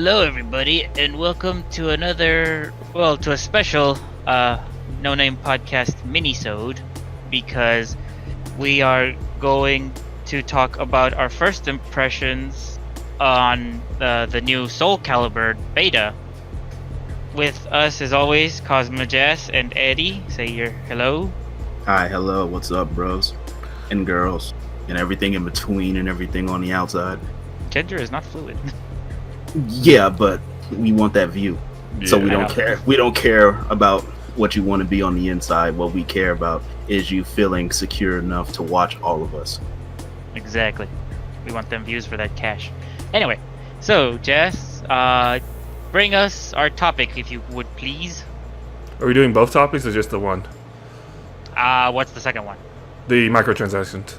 Hello, everybody, and welcome to to a special, No Name Podcast mini-sode, because we are going to talk about our first impressions on the new SoulCalibur beta. With us, as always, Cosmojazz and Eddie. Say your hello. Hi, hello, what's up, bros and girls, and everything in between and everything on the outside. Gender is not fluid. Yeah, but we want that view. So we I don't know. care. We don't care about what you want to be on the inside. What we care about is you feeling secure enough to watch all of us. Exactly. We want them views for that cash. Anyway, so Jess, bring us our topic, if you would please. Are we doing both topics or just the one? What's the second one? The microtransactions.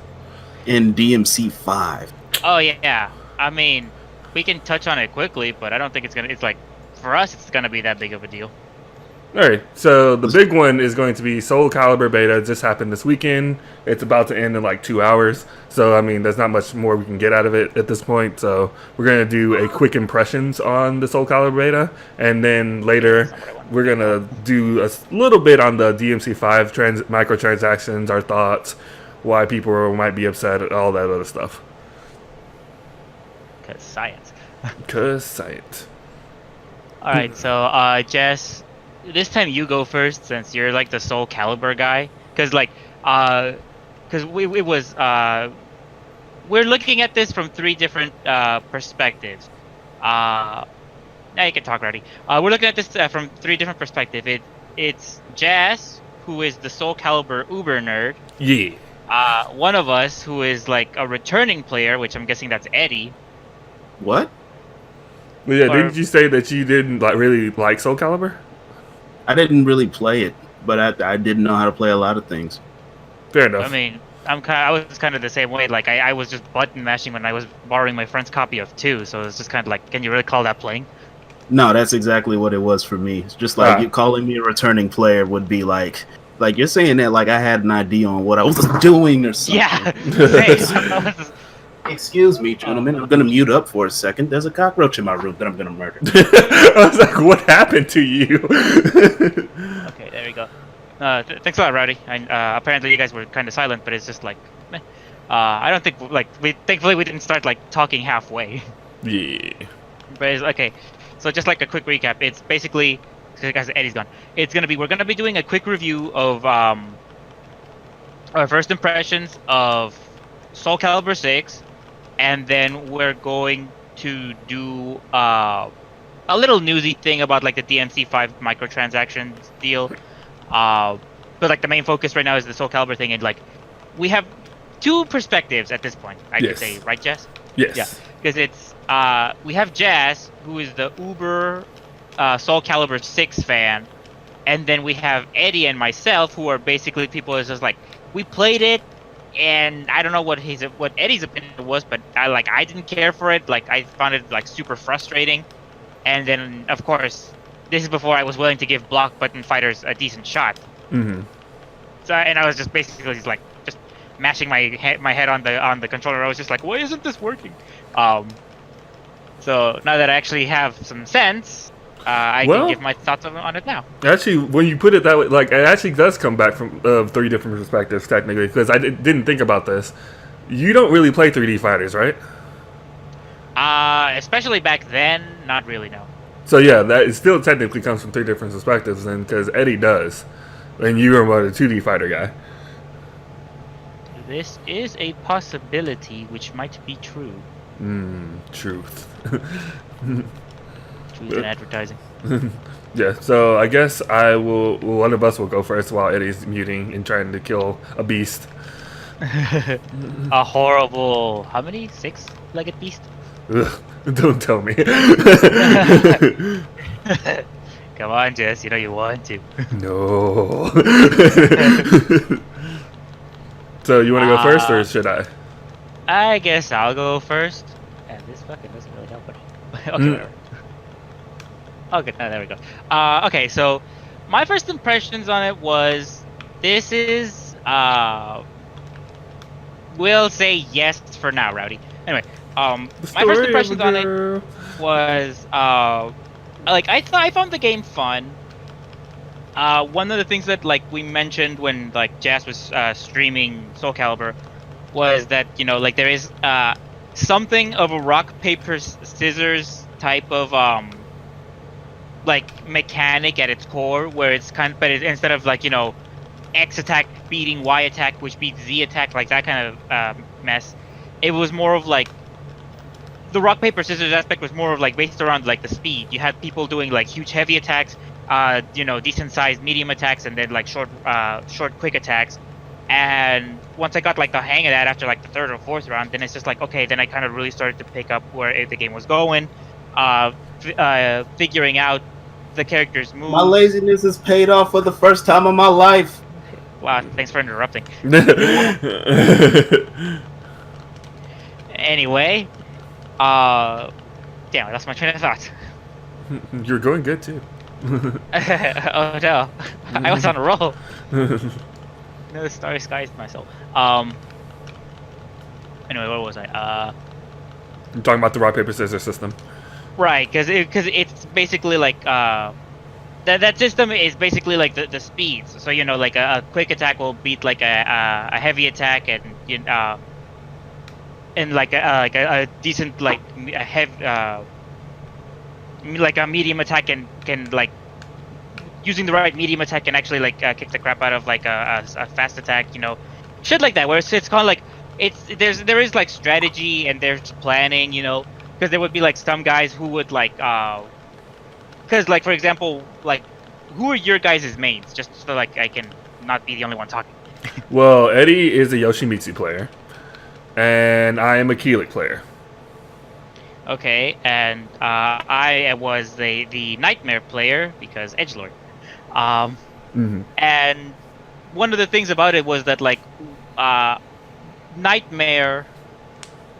In Dmc V. Oh yeah. I mean, we can touch on it quickly, but I don't think it's like, for us, it's gonna be that big of a deal. Alright, so the big one is going to be SoulCalibur beta. It just happened this weekend. It's about to end in like 2 hours. So, I mean, there's not much more we can get out of it at this point. So, we're going to do a quick impressions on the SoulCalibur beta. And then later, we're going to do a little bit on the Dmc V microtransactions, our thoughts, why people might be upset, all that other stuff. Cause science. Because science. Alright, so, Jess, this time you go first, since you're like the SoulCalibur guy. Cause we're looking at this from three different perspectives. Now you can talk, Rowdy. We're looking at this from three different perspectives. It's Jazz, who is the SoulCalibur Uber nerd. Yeah. One of us who is like a returning player, which I'm guessing that's Eddie. What? Well, yeah, Or- didn't you say that you didn't really like SoulCalibur? I didn't really play it, but I didn't know how to play a lot of things. Fair enough. I mean, I was kind of the same way. Like I was just button mashing when I was borrowing my friend's copy of 2, so it's just kind of like, can you really call that playing? No, that's exactly what it was for me. It's just like Ah. you calling me a returning player would be like you're saying that like I had an idea on what I was doing or something. Yeah. Same. I was just- Excuse me, gentlemen. I'm gonna mute up for a second. There's a cockroach in my room that I'm gonna murder. I was like, what happened to you? Okay, there we go. Thanks a lot, Rowdy. Apparently you guys were kind of silent, but it's just like, meh. I don't think thankfully we didn't start like talking halfway. Yeah. But it's, okay, so just like a quick recap, it's basically, because Eddie's gone. We're gonna be doing a quick review of our first impressions of SoulCalibur VI, and then we're going to do a little newsy thing about like the Dmc V microtransactions deal. But like the main focus right now is the SoulCalibur thing, and like we have two perspectives at this point. I could Yes. say, right, Jess? Yes. Yeah, because it's we have Jazz, who is the uber SoulCalibur VI fan, and then we have Eddie and myself, who are basically people who's just like, we played it, and I don't know what Eddie's opinion was, but I didn't care for it. Like I found it like super frustrating, and then of course this is before I was willing to give block button fighters a decent shot. Mm-hmm. So and I was just basically just mashing my head on the controller. I was just like, why isn't this working? So now that I actually have some sense, I Well- can give my thoughts on it now. Actually, when you put it that way, like, it actually does come back from three different perspectives, technically, because I didn't think about this. You don't really play 3D fighters, right? Especially back then, not really, no. So, yeah, that it still technically comes from three different perspectives, and because Eddie does, and you are more the 2D fighter guy. This is a possibility which might be true. Truth. Truth in advertising. Yeah, so I guess one of us will go first while Eddie's muting and trying to kill a beast. A horrible, how many? 6-legged beast? Ugh, don't tell me. Come on, Jess, you know you want to. No. So you want to go first, or should I? I guess I'll go first. And this fucking doesn't really help at all. Okay, whatever. Okay, there we go. Okay, so my first impressions on it was this is we'll say yes for now, Rowdy. Anyway, my first impressions on it. was like I found the game fun. One of the things that like we mentioned when like Jazz was streaming SoulCalibur was that like there is something of a rock paper scissors type of like mechanic at its core, where it's instead of like X attack beating Y attack, which beats Z attack, like that kind of mess, it was more of like the rock paper scissors aspect was more of like based around like the speed. You had people doing like huge heavy attacks, decent sized medium attacks, and then like short quick attacks. And once I got like the hang of that after like the third or fourth round, then it's just like okay, then I kind of really started to pick up where the game was going, figuring out the character's moves. My laziness is paid off for the first time in my life. Wow, thanks for interrupting. Anyway, damn, I lost my train of thought. You're going good too. Oh no, I was on a roll. No, starry skies my soul. Anyway, what was I? I'm talking about the rock paper scissors system. Right, because it's basically like that system is basically like the speeds. So like a quick attack will beat like a heavy attack, and like a decent like a heavy like a medium attack can like using the right medium attack can actually like kick the crap out of like a fast attack, shit like that. Where it's kind of like there is like strategy and there's planning, because there would be like some guys who would like because like for example, like who are your guys' mains, just so like I can not be the only one talking. Well, Eddie is a Yoshimitsu player, and I am a Keelik player. Okay, and I was the Nightmare player because edgelord. And one of the things about it was that like Nightmare,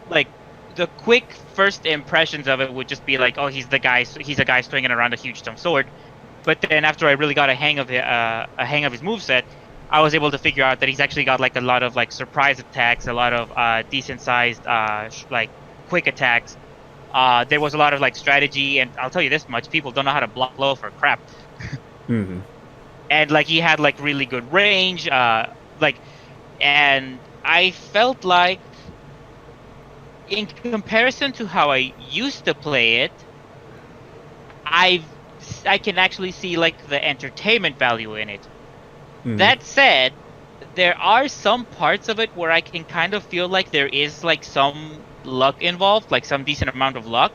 like the quick first impressions of it would just be like, oh, he's a guy swinging around a huge stone sword. But then after I really got a hang of his moveset, I was able to figure out that he's actually got like a lot of like surprise attacks, a lot of decent sized like quick attacks. There was a lot of like strategy, and I'll tell you this much: people don't know how to block low for crap. And like he had like really good range, and I felt like, in comparison to how I used to play it, I can actually see like the entertainment value in it. That said, there are some parts of it where I can kind of feel like there is like some luck involved, like some decent amount of luck.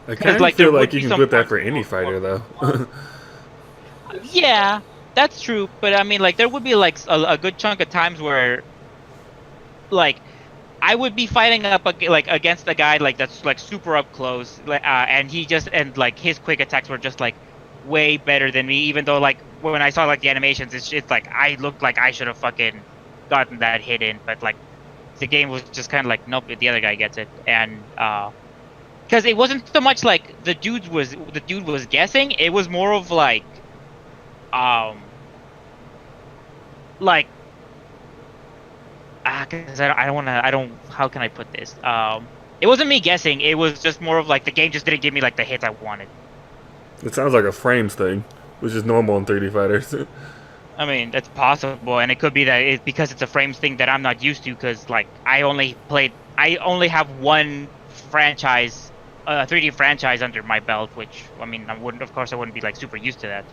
I kind of feel like you can put that for any fighter, though. Yeah, that's true. But I mean, like, there would be like a good chunk of times where, like, I would be fighting up against a guy like that's like super up close, and like his quick attacks were just like way better than me. Even though like when I saw like the animations, it's like I looked like I should have fucking gotten that hit in, but like the game was just kind of like, nope, the other guy gets it. And because it wasn't so much like the dude was guessing, it was more of like because how can I put this? It wasn't me guessing, it was just more of like the game just didn't give me like the hits I wanted. It sounds like a frames thing, which is normal in 3D fighters. I mean, that's possible, and it could be that it's because it's a frames thing that I'm not used to, because like I only have one franchise, 3D franchise under my belt, which I mean I wouldn't be like super used to that.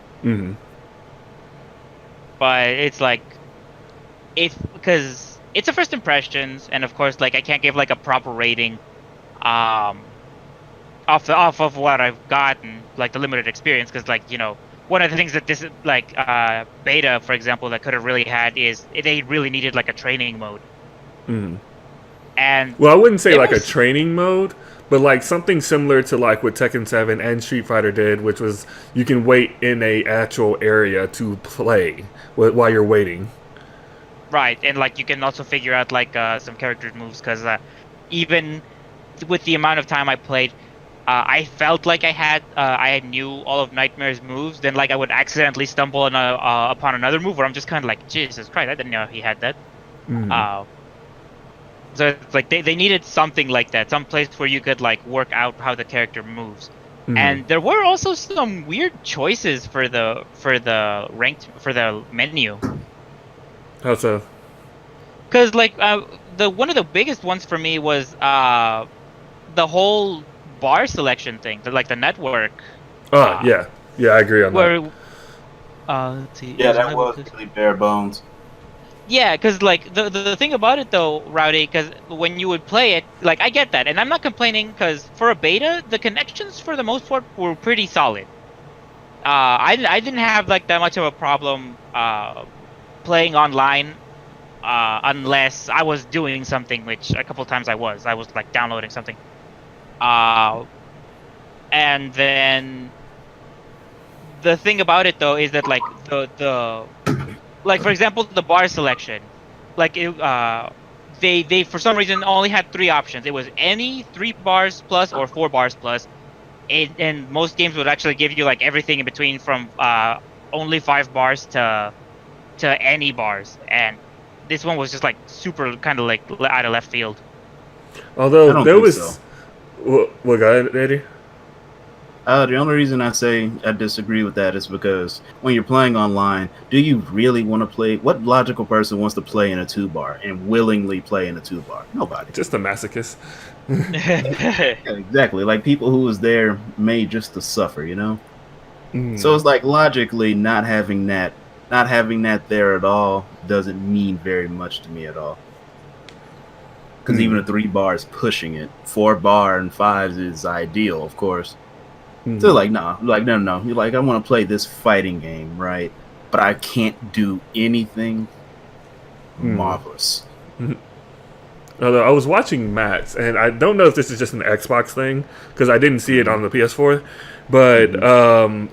But it's like, because it's a first impressions, and of course like I can't give like a proper rating off of what I've gotten, like the limited experience, because like one of the things that this like beta, for example, that could have really had is they really needed like a training mode. And well, I wouldn't say like a training mode, but like something similar to like what Tekken 7 and Street Fighter did, which was you can wait in a actual area to play while you're waiting. Right, and like you can also figure out like some character moves, because even with the amount of time I played, I felt like I knew all of Nightmare's moves. Then like I would accidentally stumble on upon another move where I'm just kind of like, Jesus Christ, I didn't know he had that. So it's like they needed something like that, some place where you could like work out how the character moves. And there were also some weird choices for the menu. How so? Because like the one of the biggest ones for me was the whole bar selection thing, like the network. Yeah, I agree on where, that. Let's see. Yeah, that was really bare bones. Yeah, because like the thing about it though, Rowdy, because when you would play it, like I get that, and I'm not complaining because for a beta, the connections for the most part were pretty solid. I didn't have like that much of a problem playing online unless I was doing something, which a couple times I was like downloading something. And then the thing about it though is that like the like for example the bar selection, like it, they for some reason only had 3 options. It was any 3 bars plus or 4 bars plus. And most games would actually give you like everything in between from only 5 bars to any bars, and this one was just like super kind of like out of left field. Although there was, what got it, Eddie? The only reason I say I disagree with that is because when you're playing online, do you really want to play? What logical person wants to play in a 2-bar and willingly play in a 2-bar? Nobody. Just a masochist. Yeah, exactly. Like people who was there made just to suffer, you know? So it's like logically not having that there at all doesn't mean very much to me at all. Because even a 3-bar is pushing it. 4-bar and 5s is ideal, of course. So like, no. You're like, I want to play this fighting game, right? But I can't do anything. Marvelous. Although I was watching Matt's, and I don't know if this is just an Xbox thing, because I didn't see it on the PS4, but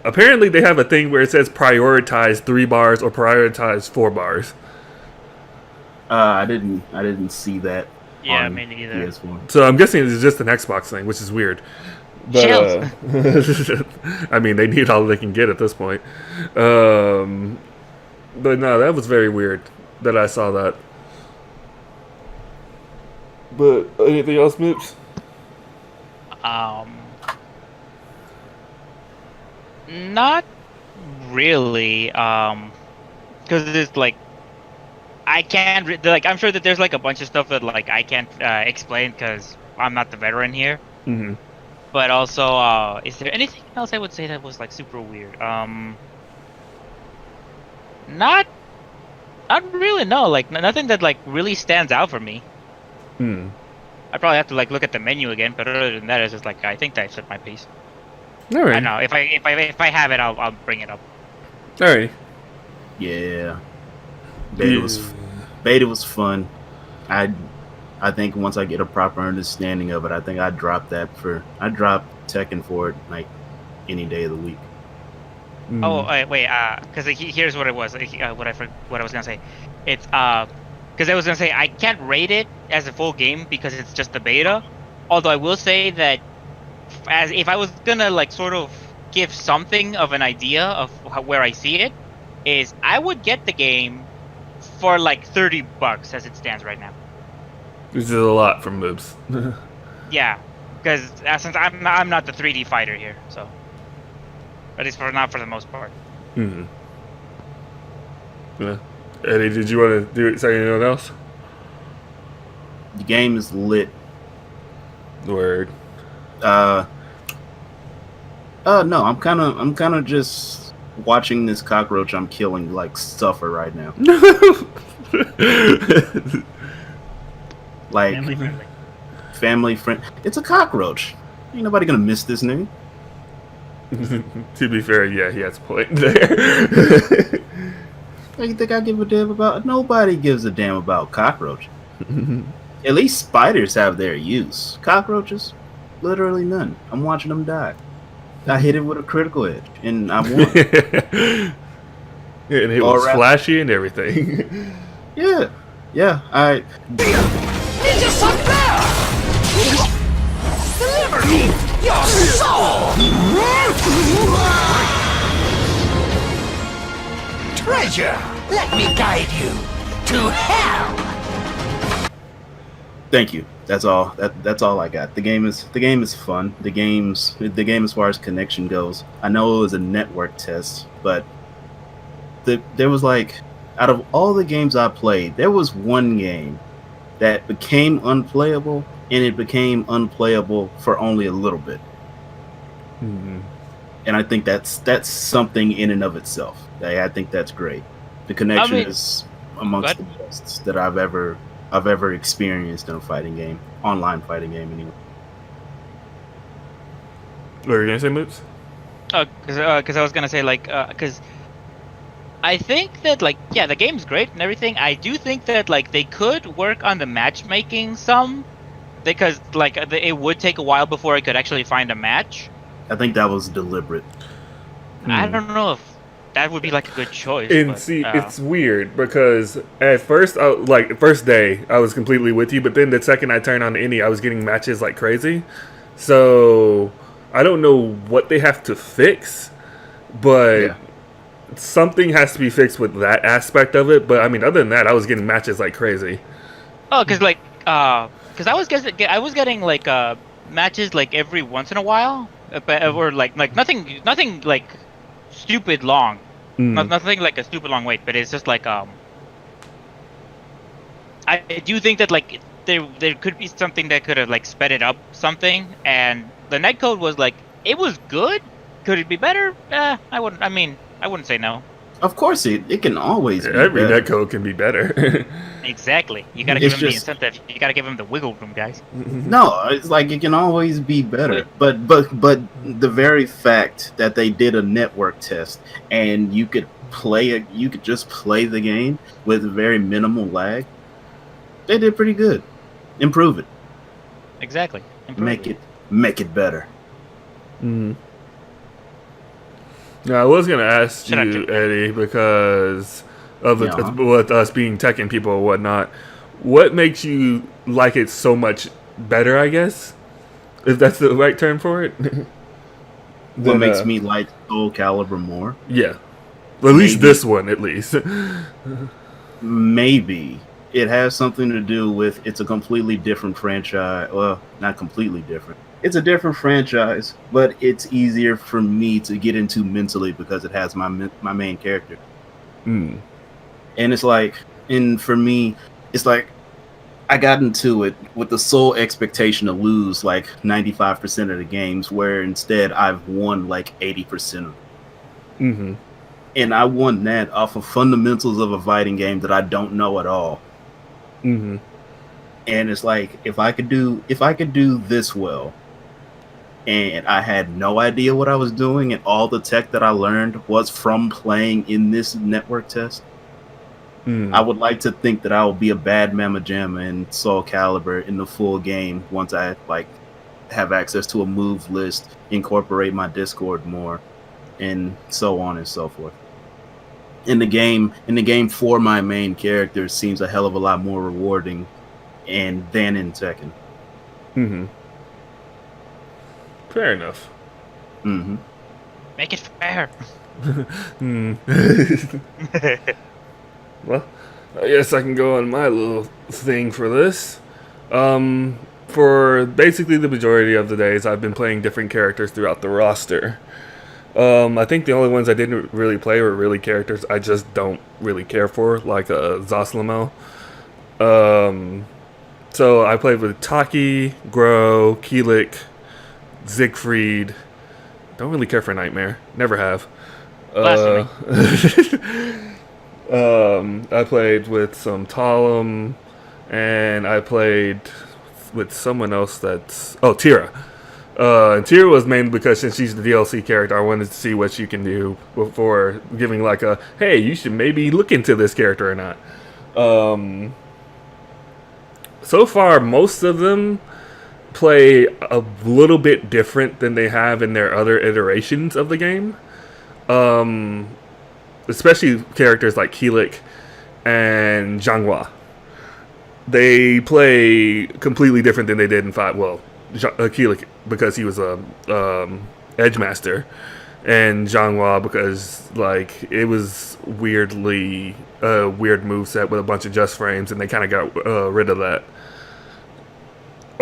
apparently they have a thing where it says prioritize 3 bars or prioritize 4 bars. I didn't see that. Yeah, me neither. PS1. So I'm guessing it's just an Xbox thing, which is weird. But I mean, they need all they can get at this point. But no, that was very weird that I saw that. But anything else, Moops? Not really. Because it's like I can't like I'm sure that there's like a bunch of stuff that like I can't explain because I'm not the veteran here. Mm-hmm. But also, is there anything else I would say that was like super weird? Not really. No, like nothing that like really stands out for me. I probably have to like look at the menu again, but other than that, it's just like I think that set my pace. All right. I know if I have it, I'll bring it up. All right. Yeah. Beta was fun. I think once I get a proper understanding of it, I think I drop Tekken for it like any day of the week. Oh wait, because here's what it was. What I was gonna say, it's because I was gonna say I can't rate it as a full game because it's just the beta. Although I will say that, as if I was gonna like sort of give something of an idea of where I see it, is I would get the game for like $30 as it stands right now. This is a lot from Moobs. Yeah, because since I'm not the 3D fighter here, so at least not for the most part. Yeah. Eddie, did you want to say anything else? The game is lit. Word. No, I'm kind of just watching this cockroach I'm killing like suffer right now. Like family friend. It's a cockroach. Ain't nobody gonna miss this nigga. To be fair, yeah, he has a point there. You think I give a damn about? Nobody gives a damn about cockroach. At least spiders have their use. Cockroaches, literally none. I'm watching them die. I hit it with a critical edge, and I won. And it was flashy and everything. Yeah. Ninja Suck there! Deliver me your soul! Treasure, let me guide you to hell! Thank you. That's all. That's all I got. The game is fun. The game as far as connection goes. I know it was a network test, but there was like, out of all the games I played, there was one game that became unplayable, and it became unplayable for only a little bit. Mm-hmm. And I think that's something in and of itself. I think that's great. The connection is amongst the best that I've ever experienced in a fighting game, online fighting game anyway. What were you gonna say, Moots? Because I was gonna say because I think that the game's great and everything. I do think that they could work on the matchmaking some, because it would take a while before I could actually find a match. I think that was deliberate. I don't know if that would be a good choice. And see, it's weird because at first, first day, I was completely with you, but then the second I turned on any, I was getting matches like crazy. So I don't know what they have to fix, but something has to be fixed with that aspect of it. But I mean, other than that, I was getting matches like crazy. Oh, because I was getting matches every once in a while, or nothing stupid long. Nothing like a stupid long wait, but it's just I do think that there could be something that could have sped it up something, and the netcode was it was good. Could it be better? I wouldn't say no. Of course, it can always be every better. netcode can be better. Exactly. You gotta give him the incentive. You gotta give him the wiggle room, guys. No, it's it can always be better. But the very fact that they did a network test and you could just play the game with very minimal lag, they did pretty good. Improve it. Exactly. Make it better. Mm-hmm. Now, I was gonna ask you, Eddie, because of with us being Tekken people or whatnot, what makes you like it so much better? I guess, if that's the right term for it. What makes me like SoulCalibur more? Yeah, at least this one, at least. Maybe it has something to do with it's a completely different franchise. Well, not completely different. It's a different franchise, but it's easier for me to get into mentally because it has my main character. Mm. And it's for me, it's I got into it with the sole expectation to lose 95% of the games, where instead I've won 80% of them. Mm-hmm. And I won that off of fundamentals of a fighting game that I don't know at all. Mm-hmm. And it's if I could do this well, and I had no idea what I was doing, and all the tech that I learned was from playing in this network test, I would like to think that I will be a bad Mama Jamma in SoulCalibur in the full game once I have access to a move list, incorporate my Discord more, and so on and so forth. In the game for my main character seems a hell of a lot more rewarding than in Tekken. Mm-hmm. Fair enough. Mm-hmm. Make it fair. Well, I guess I can go on my little thing for this. For basically the majority of the days, I've been playing different characters throughout the roster. I think the only ones I didn't really play were really characters I just don't really care for, like Zoslamel. So I played with Taki, Gro, Keelik, Siegfried. Don't really care for Nightmare. Never have. I played with some Talum, and I played with someone else Tira. And Tira was mainly because since she's the DLC character, I wanted to see what she can do before giving hey, you should maybe look into this character or not. So far, most of them play a little bit different than they have in their other iterations of the game. Especially characters like Keelik and Zhanghua. They play completely different than they did in 5. Well, Keelik because he was a Edge Master, and Zhanghua because it was weirdly weird moveset with a bunch of just frames, and they kind of got rid of that.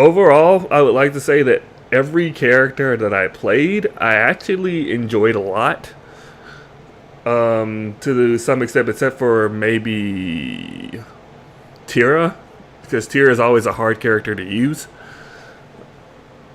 overall, I would like to say that every character that I played, I actually enjoyed a lot. To some extent, except for maybe Tira, because Tira is always a hard character to use.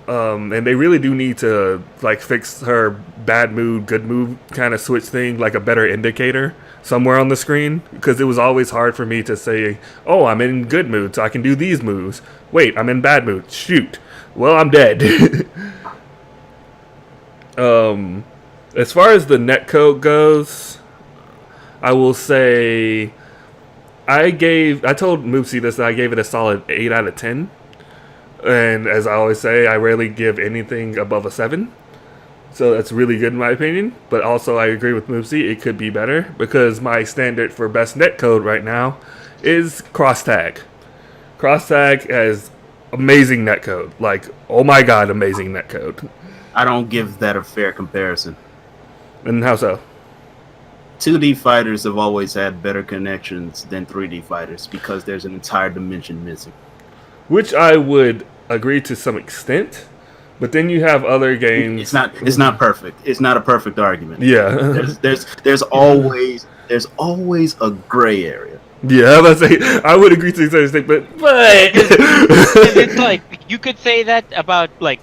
And they really do need to like fix her bad mood, good mood kind of switch thing, like a better indicator somewhere on the screen, because it was always hard for me to say, oh, I'm in good mood, so I can do these moves. Wait, I'm in bad mood. Shoot. Well, I'm dead. As far as the netcode goes, I will say I told Moopsie this, that I gave it a solid 8 out of 10. And as I always say, I rarely give anything above a 7. So that's really good in my opinion. But also I agree with Moopsie, it could be better, because my standard for best netcode right now is Crosstag. Crosstag has amazing netcode. Like, oh my god, amazing netcode. I don't give that a fair comparison. And how so? 2D fighters have always had better connections than 3D fighters because there's an entire dimension missing. Which I would agree to some extent, but then you have other games. It's not perfect. It's not a perfect argument. Yeah. there's always a gray area. Yeah, I would agree to some extent, but it's like you could say that about like.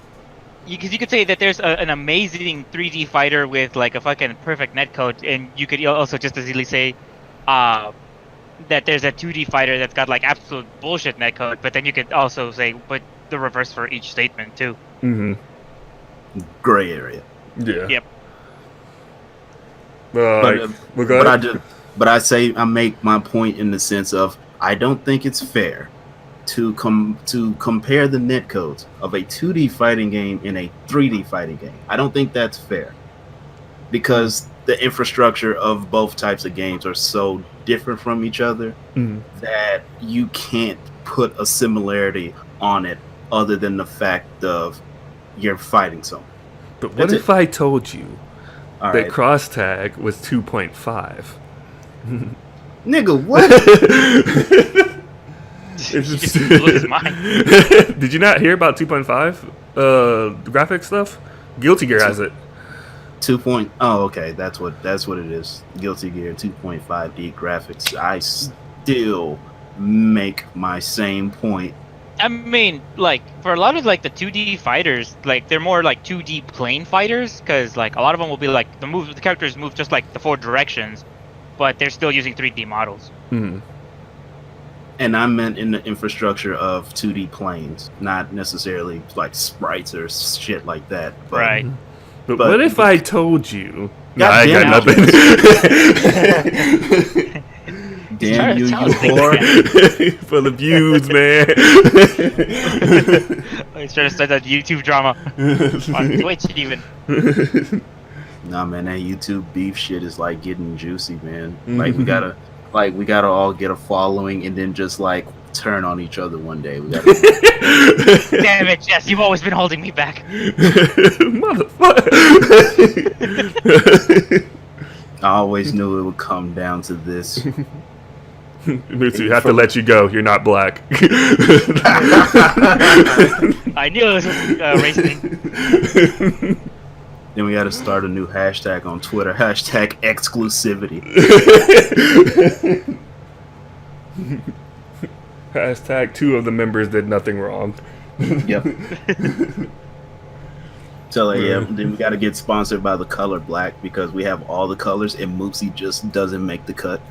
Because you could say that there's an amazing 3D fighter with like a fucking perfect netcode, and you could also just as easily say that there's a 2D fighter that's got like absolute bullshit netcode. But then you could also say, but the reverse for each statement too. Mm-hmm. Gray area. Yeah. Yep. But I say I make my point in the sense of I don't think it's fair to compare the netcodes of a 2D fighting game and a 3D fighting game. I don't think that's fair, because the infrastructure of both types of games are so different from each other that you can't put a similarity on it other than the fact of you're fighting someone. But what if I told you All that right. Crosstag was 2.5? Nigga, what? He just blew his mind. Did you not hear about 2.5 graphic stuff? Guilty Gear has it. 2. Oh, okay. That's what it is. Guilty Gear 2.5D graphics. I still make my same point. I mean, like for a lot of like the 2D fighters, like they're more like 2D plane fighters, because like a lot of them will be like the characters move just like the 4 directions, but they're still using 3D models. Mm-hmm. And I meant in the infrastructure of 2D planes, not necessarily like sprites or shit like that. But, Right. But what if I told you? No, God I damn got it. nothing. Damn you, trying you to think whore. For the views, man. He's trying to start that YouTube drama on Twitch even. Nah, man, that YouTube beef shit is like getting juicy, man. Like we gotta all get a following and then just like turn on each other one day. We gotta. Damn it, Jess! You've always been holding me back. Motherfucker. I always knew it would come down to this. Mitsu, have to let you go. You're not black. I knew it was race thing. Then we gotta start a new hashtag on Twitter. Hashtag exclusivity. Hashtag 2 of the members did nothing wrong. Yep. So then we gotta get sponsored by the color black because we have all the colors and Moopsie just doesn't make the cut.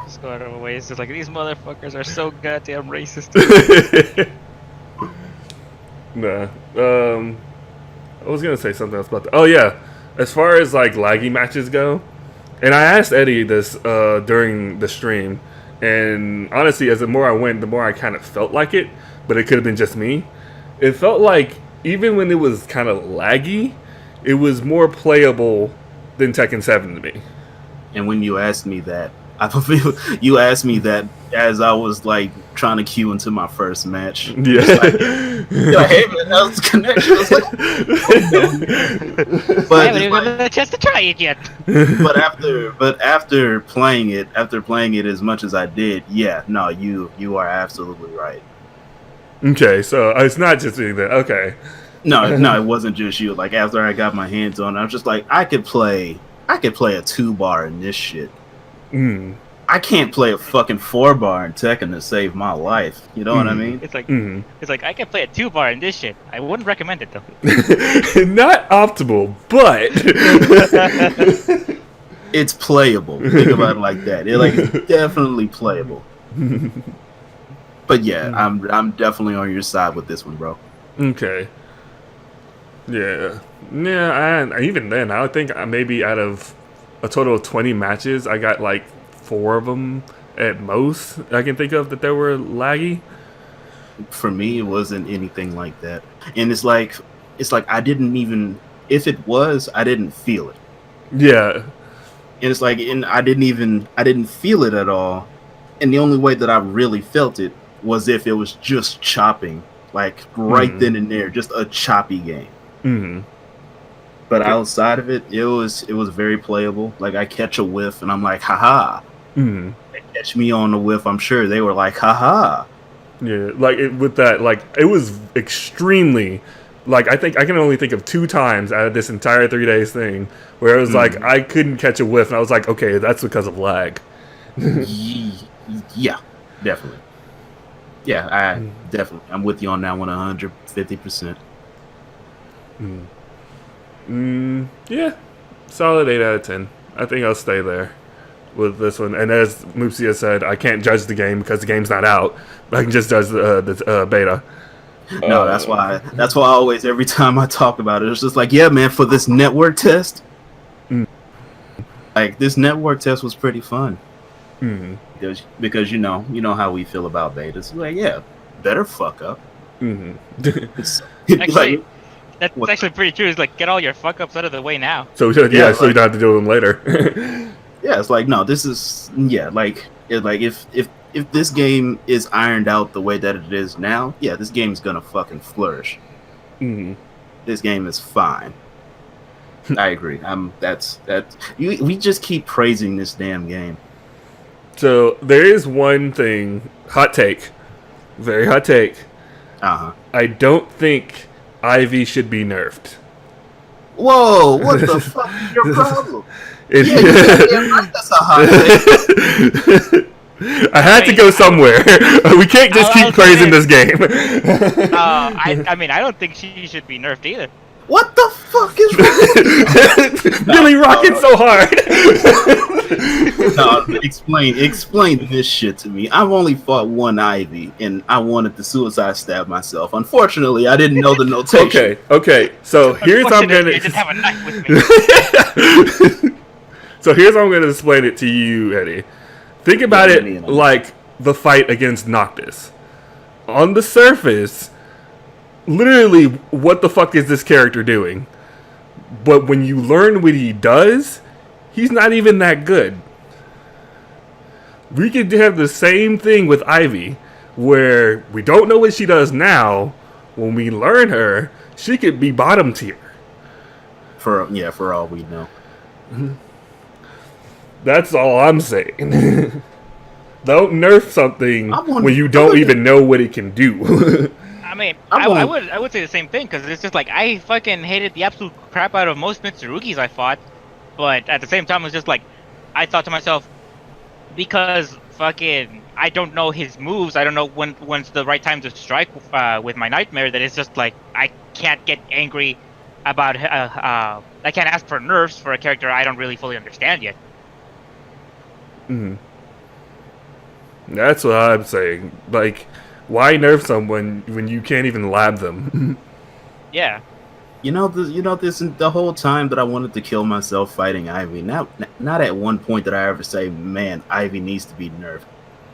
Just go out of the way. It's just like these motherfuckers are so goddamn racist. Nah. I was gonna say something else about that. Oh yeah, as far as like laggy matches go, and I asked Eddie this during the stream, and honestly, as the more I went, the more I kind of felt like it, but it could have been just me. It felt like even when it was kind of laggy, it was more playable than Tekken 7 to me. And when you asked me that, I feel you asked me that as I was like trying to queue into my first match. Yeah. You're like, hey man, that was connection. I was like, I but haven't even had a chance to try it yet. after playing it as much as I did, yeah, no, you are absolutely right. Okay, so it's not just being that. Okay. No, it wasn't just you. Like after I got my hands on it, I was just like, I could play a 2-bar in this shit. I can't play a fucking 4-bar in Tekken to save my life. You know what I mean? It's like I can play a 2-bar in this shit. I wouldn't recommend it though. Not optimal, but it's playable. Think about it like that. It's definitely playable. But yeah, I'm definitely on your side with this one, bro. Okay. Yeah. And even then, I would think maybe out of a total of 20 matches, I got like 4 of them at most I can think of that they were laggy. For me, it wasn't anything like that. And it's like I didn't even, if it was, I didn't feel it. Yeah. And it's like, I didn't feel it at all. And the only way that I really felt it was if it was just chopping, like right then and there, just a choppy game. But outside of it, it was very playable. Like I catch a whiff and I'm like, haha. They catch me on the whiff, I'm sure they were like, haha. Yeah, like with that, like it was extremely, like I think I can only think of 2 times out of this entire 3 days thing where it was like I couldn't catch a whiff and I was like, okay, that's because of lag. Yeah, definitely. Yeah, I'm with you on that one 150%. Yeah, solid 8 out of 10. I think I'll stay there with this one. And as Moopsia said, I can't judge the game because the game's not out. But I can just judge the beta. No, that's why I always, every time I talk about it, it's just like, yeah, man, for this network test, like this network test was pretty fun. Because you know how we feel about betas. Like, yeah, better fuck up. Actually, that's actually pretty true. It's like, get all your fuck ups out of the way now. So so you don't have to do them later. Yeah, it's like, no, this is, if this game is ironed out the way that it is now, yeah, this game's gonna fucking flourish. This game is fine. I agree. We just keep praising this damn game. So there is one thing, hot take, very hot take. I don't think Ivy should be nerfed. Whoa, what the fuck is your problem? That's a hot take. I had to go somewhere. We can't just keep praising this game. I mean, I don't think she should be nerfed either. What the fuck is wrong? Really rocking so hard. No, explain this shit to me. I've only fought one Ivy, and I wanted to suicide stab myself. Unfortunately, I didn't know the notation. Okay. So here's how I'm gonna. You just have a knife with me. So here's how I'm gonna explain it to you, Eddie. Think about it like the fight against Noctis. On the surface, literally, what the fuck is this character doing? But when you learn what he does, he's not even that good. We could have the same thing with Ivy, where we don't know what she does now. When we learn her, she could be bottom tier. For all we know. That's all I'm saying. Don't nerf something when you don't even know what it can do. I mean, I would say the same thing, because it's just like, I fucking hated the absolute crap out of most Mitsurugis I fought, but at the same time, it was just like, I thought to myself, because fucking I don't know his moves, I don't know when's the right time to strike with my Nightmare, that it's just like, I can't get angry about, I can't ask for nerfs for a character I don't really fully understand yet. That's what I'm saying. Like, why nerf someone when you can't even lab them? Yeah. The whole time that I wanted to kill myself fighting Ivy, not at one point did I ever say, man, Ivy needs to be nerfed.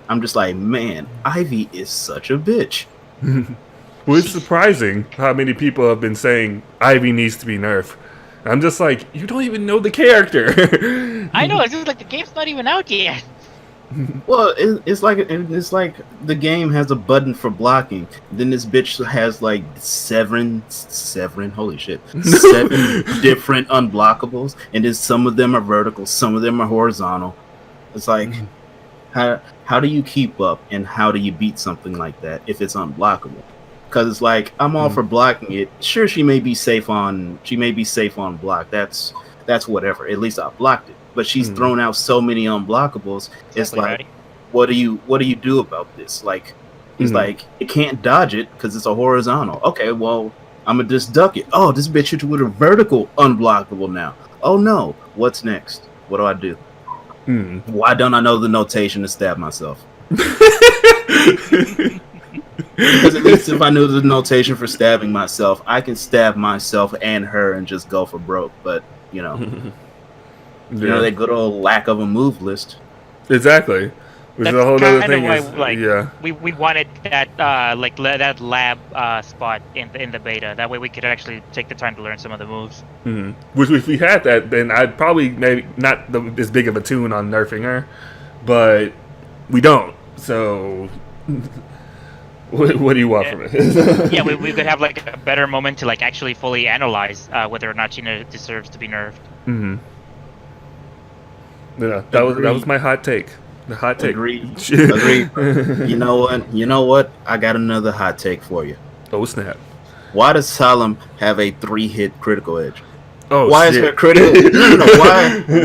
I'm just like, man, Ivy is such a bitch. Well, it's surprising how many people have been saying Ivy needs to be nerfed. I'm just like, you don't even know the character. I know, it's just like, the game's not even out yet. Well, it's like the game has a button for blocking. Then this bitch has like seven, holy shit, 7 different unblockables, and then some of them are vertical, some of them are horizontal. It's like, how do you keep up, and how do you beat something like that if it's unblockable? Because it's like, I'm all for blocking it. Sure, she may be safe on block. That's whatever. At least I blocked it. But she's thrown out so many unblockables. It's like, what do you do about this? Like, it's like, it can't dodge it because it's a horizontal. Okay, well, I'm gonna just duck it. Oh, this bitch hit you with a vertical unblockable now. Oh no, what's next? What do I do? Why don't I know the notation to stab myself? Because at least if I knew the notation for stabbing myself, I can stab myself and her and just go for broke. But you know, that good old lack of a move list. Exactly. Which is a whole other thing. We wanted that that lab spot in the beta. That way we could actually take the time to learn some of the moves. Which if we had that, then I'd probably maybe not as big of a tune on nerfing her, but we don't. So what do you want from it? Yeah, we could have like a better moment to like actually fully analyze whether or not she deserves to be nerfed. Yeah, that was my hot take. The hot take. Agreed. You know what? I got another hot take for you. Oh snap! Why does Solemn have a 3-hit critical edge? Oh, why shit. is her critical?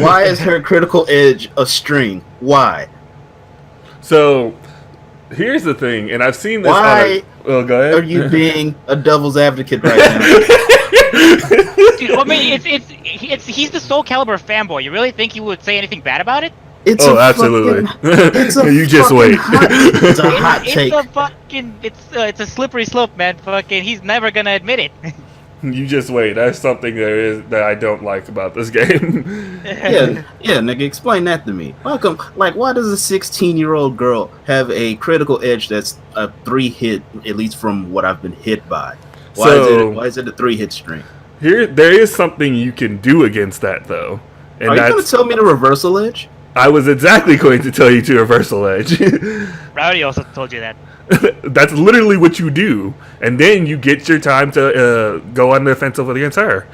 Why is her critical edge a string? Why? So here's the thing, and I've seen this. Why go ahead. are you being a devil's advocate right now? Dude, I mean, he's the SoulCalibur fanboy. You really think he would say anything bad about it? Absolutely. You just wait. It's a hot take. It's a slippery slope, man. Fucking, he's never gonna admit it. You just wait. That's something that I don't like about this game. yeah, nigga, explain that to me. Why does a 16-year-old girl have a critical edge that's a 3-hit, at least from what I've been hit by? Why is it a 3-hit string? There is something you can do against that, though. And are you going to tell me the reversal edge? I was exactly going to tell you to reversal edge. Rowdy also told you that. That's literally what you do, and then you get your time to go on the offensive against her.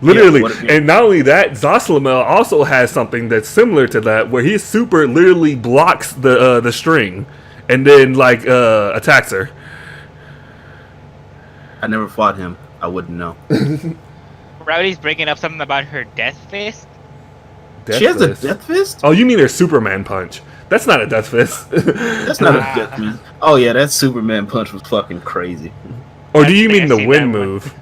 Literally, and not only that, Zoslamel also has something that's similar to that, where his super literally blocks the string, and then attacks her. I never fought him. I wouldn't know. Rowdy's bringing up something about her death fist. She has a death fist? Oh, you mean her Superman punch? That's not a death fist. That's not a death fist. Oh yeah, that Superman punch was fucking crazy. Or do you mean the wind move?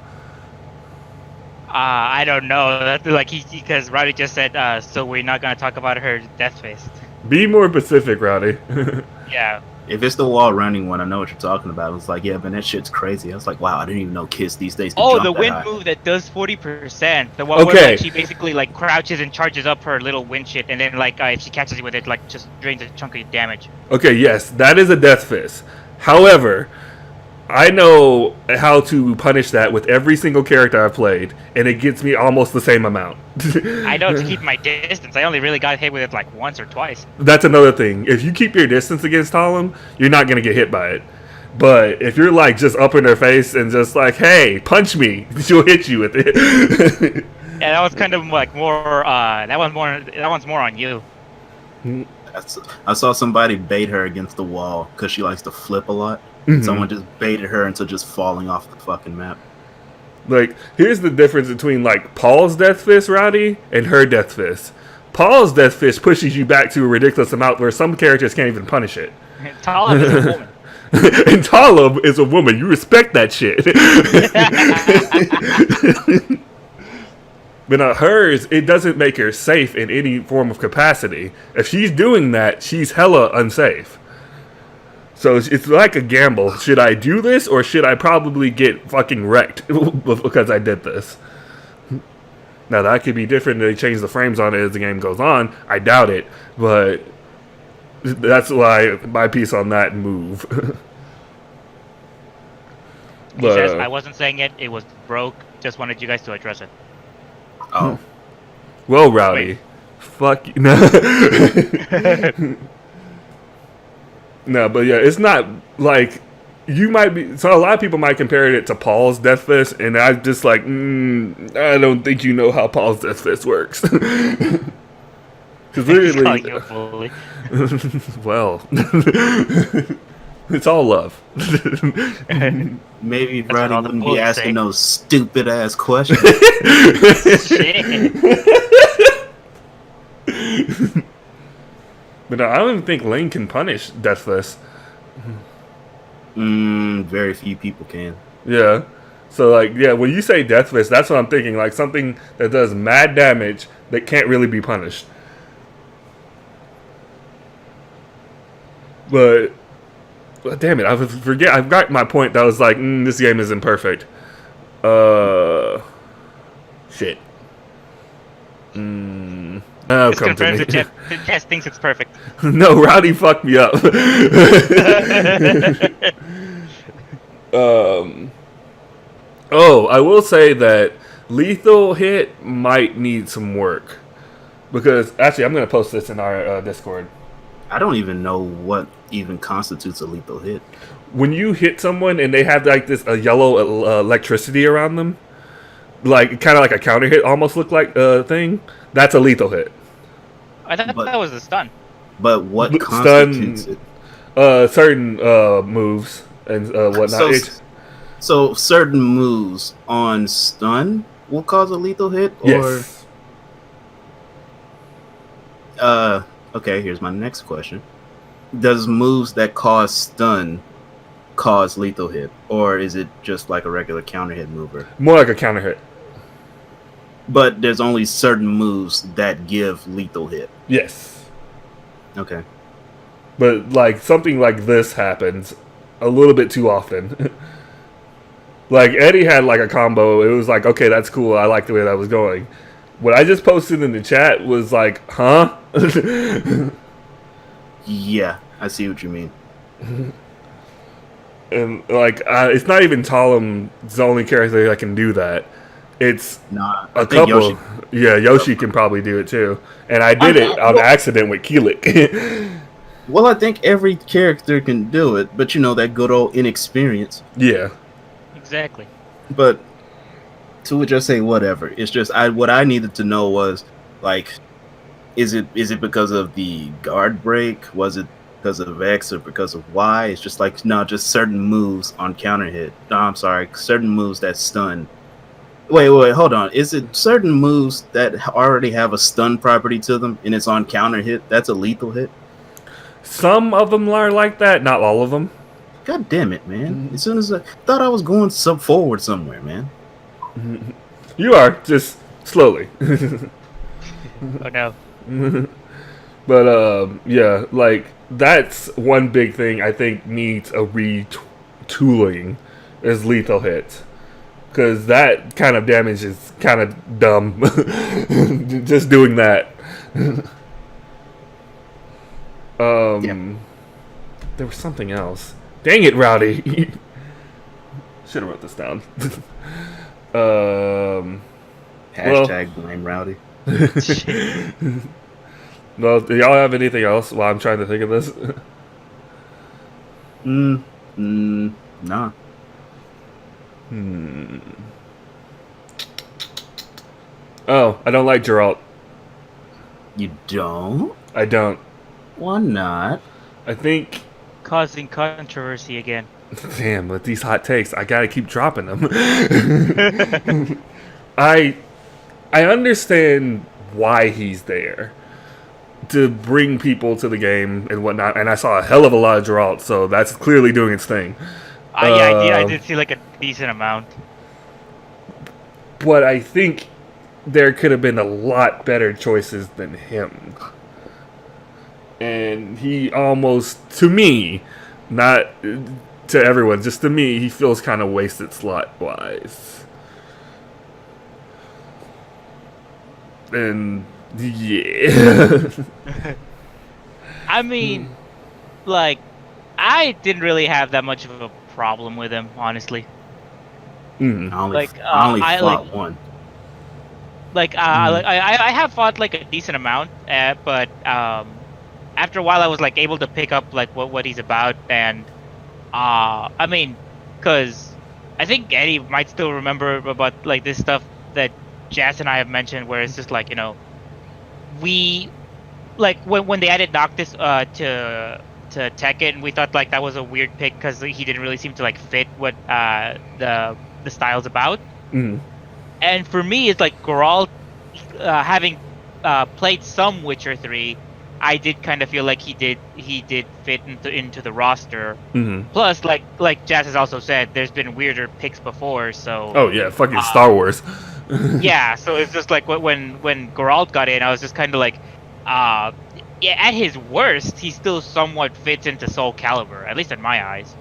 I don't know. That's like because Rowdy just said, so we're not gonna talk about her death fist. Be more specific, Rowdy. Yeah. If it's the wall running one, I know what you're talking about. It's like, yeah, man, that shit's crazy. I was like, wow, I didn't even know kids these days. Oh, the wind move that does 40%. The one where she basically crouches and charges up her little wind shit, and then if she catches you with it, just drains a chunk of damage. Okay, yes, that is a death fist. However, I know how to punish that with every single character I've played, and it gets me almost the same amount. I know to keep my distance. I only really got hit with it once or twice. That's another thing. If you keep your distance against Talum, you're not going to get hit by it. But if you're just up in her face and just hey, punch me, she'll hit you with it. Yeah, that was kind of more. That one's more on you. I saw somebody bait her against the wall because she likes to flip a lot. Someone just baited her into just falling off the fucking map. Here's the difference between Paul's death fist, Rowdy, and her death fist. Paul's death fist pushes you back to a ridiculous amount where some characters can't even punish it. Talum is a woman. And Talum is a woman. You respect that shit. But hers, it doesn't make her safe in any form of capacity. If she's doing that, she's hella unsafe. So it's like a gamble. Should I do this, or should I probably get fucking wrecked because I did this? Now, that could be different. They change the frames on it as the game goes on. I doubt it. But that's why my piece on that move. He says, I wasn't saying it. It was broke. Just wanted you guys to address it. Oh. Well, Rowdy, Fuck you. No. No, but yeah, it's not like you might be. So a lot of people might compare it to Paul's Death Fist, and I just like, I don't think you know how Paul's Death Fist works. Because literally, well, it's all love. Maybe That's Roddy what all the wouldn't be bullets asking say. those stupid ass questions. Shit. But I don't even think Lane can punish Death Fist. Very few people can. Yeah. So, like, yeah, when you say Death Fist, that's what I'm thinking. Like, something that does mad damage that can't really be punished. But damn it, I forget. I've got my point that was like, this game isn't perfect. Shit. Oh, It's come to confirmed me. that Jess thinks it's perfect. No, Rowdy fucked me up. Oh, I will say that Lethal Hit might need some work. Because, actually, I'm going to post this in our Discord. I don't even know what even constitutes a lethal hit. When you hit someone and they have like this yellow electricity around them, like kind of like a counter hit, almost look like thing, that's a lethal hit. I thought that was a stun. But what constitutes Stun, it? certain moves and whatnot. So certain moves on stun will cause a lethal hit, or yes. Okay, here's my next question. Does moves that cause stun cause lethal hit, or is it just like a regular counter hit mover? More like a counter hit. But there's only certain moves that give lethal hit. Yes. Okay. But like something like this happens a little bit too often. Like Eddie had like a combo. It was like, okay, that's cool. I like the way that was going. What I just posted in the chat was like, huh? Yeah, I see what you mean. And like, it's not even Talem's the only character that can do that. It's Nah, a I think couple. Yoshi. Yeah, Yoshi can probably do it too. And I did it on accident with Keelik. Well, I think every character can do it, but you know, that good old inexperience. Yeah. Exactly. But to just say whatever, it's just what I needed to know was like, is it because of the guard break? Was it because of X or because of Y? It's just like, no, just certain moves on counter hit. No, I'm sorry, certain moves that stun. Wait, hold on. Is it certain moves that already have a stun property to them and it's on counter hit? That's a lethal hit? Some of them are like that, not all of them. God damn it, man. As soon as I thought I was going forward somewhere, man. You are, just slowly. Oh no. But yeah, like that's one big thing I think needs a retooling is lethal hits, because that kind of damage is kind of dumb. Just doing that. There was something else. Dang it, Rowdy. Should have wrote this down. Hashtag blame Rowdy. Well, do y'all have anything else while I'm trying to think of this? Nah. Oh, I don't like Geralt. You don't? I don't. Why not? I think... Causing controversy again. Damn, with these hot takes, I gotta keep dropping them. I understand why he's there. To bring people to the game and whatnot, and I saw a hell of a lot of Geralt, so that's clearly doing its thing. Yeah, I did see like a decent amount. But I think there could have been a lot better choices than him. And he almost, to me, not to everyone, just to me, he feels kind of wasted slot-wise. And, yeah. I mean, like, I didn't really have that much of a problem with him, honestly. I only Like, fought I one. Like, I have fought like a decent amount, but after a while, I was like able to pick up like what he's about, and I mean, because I think Eddie might still remember about like this stuff that Jazz and I have mentioned, where it's just like, you know, we like when they added Noctis to Tekken, we thought like that was a weird pick because he didn't really seem to like fit what the style's about. And for me, it's like Geralt, having played some Witcher 3, I did kind of feel like he did fit into the roster. Plus, like Jazz has also said, there's been weirder picks before. So oh yeah, fucking Star Wars. yeah, so it's just like when Geralt got in, I was just kind of like, yeah, at his worst, he still somewhat fits into SoulCalibur, at least in my eyes.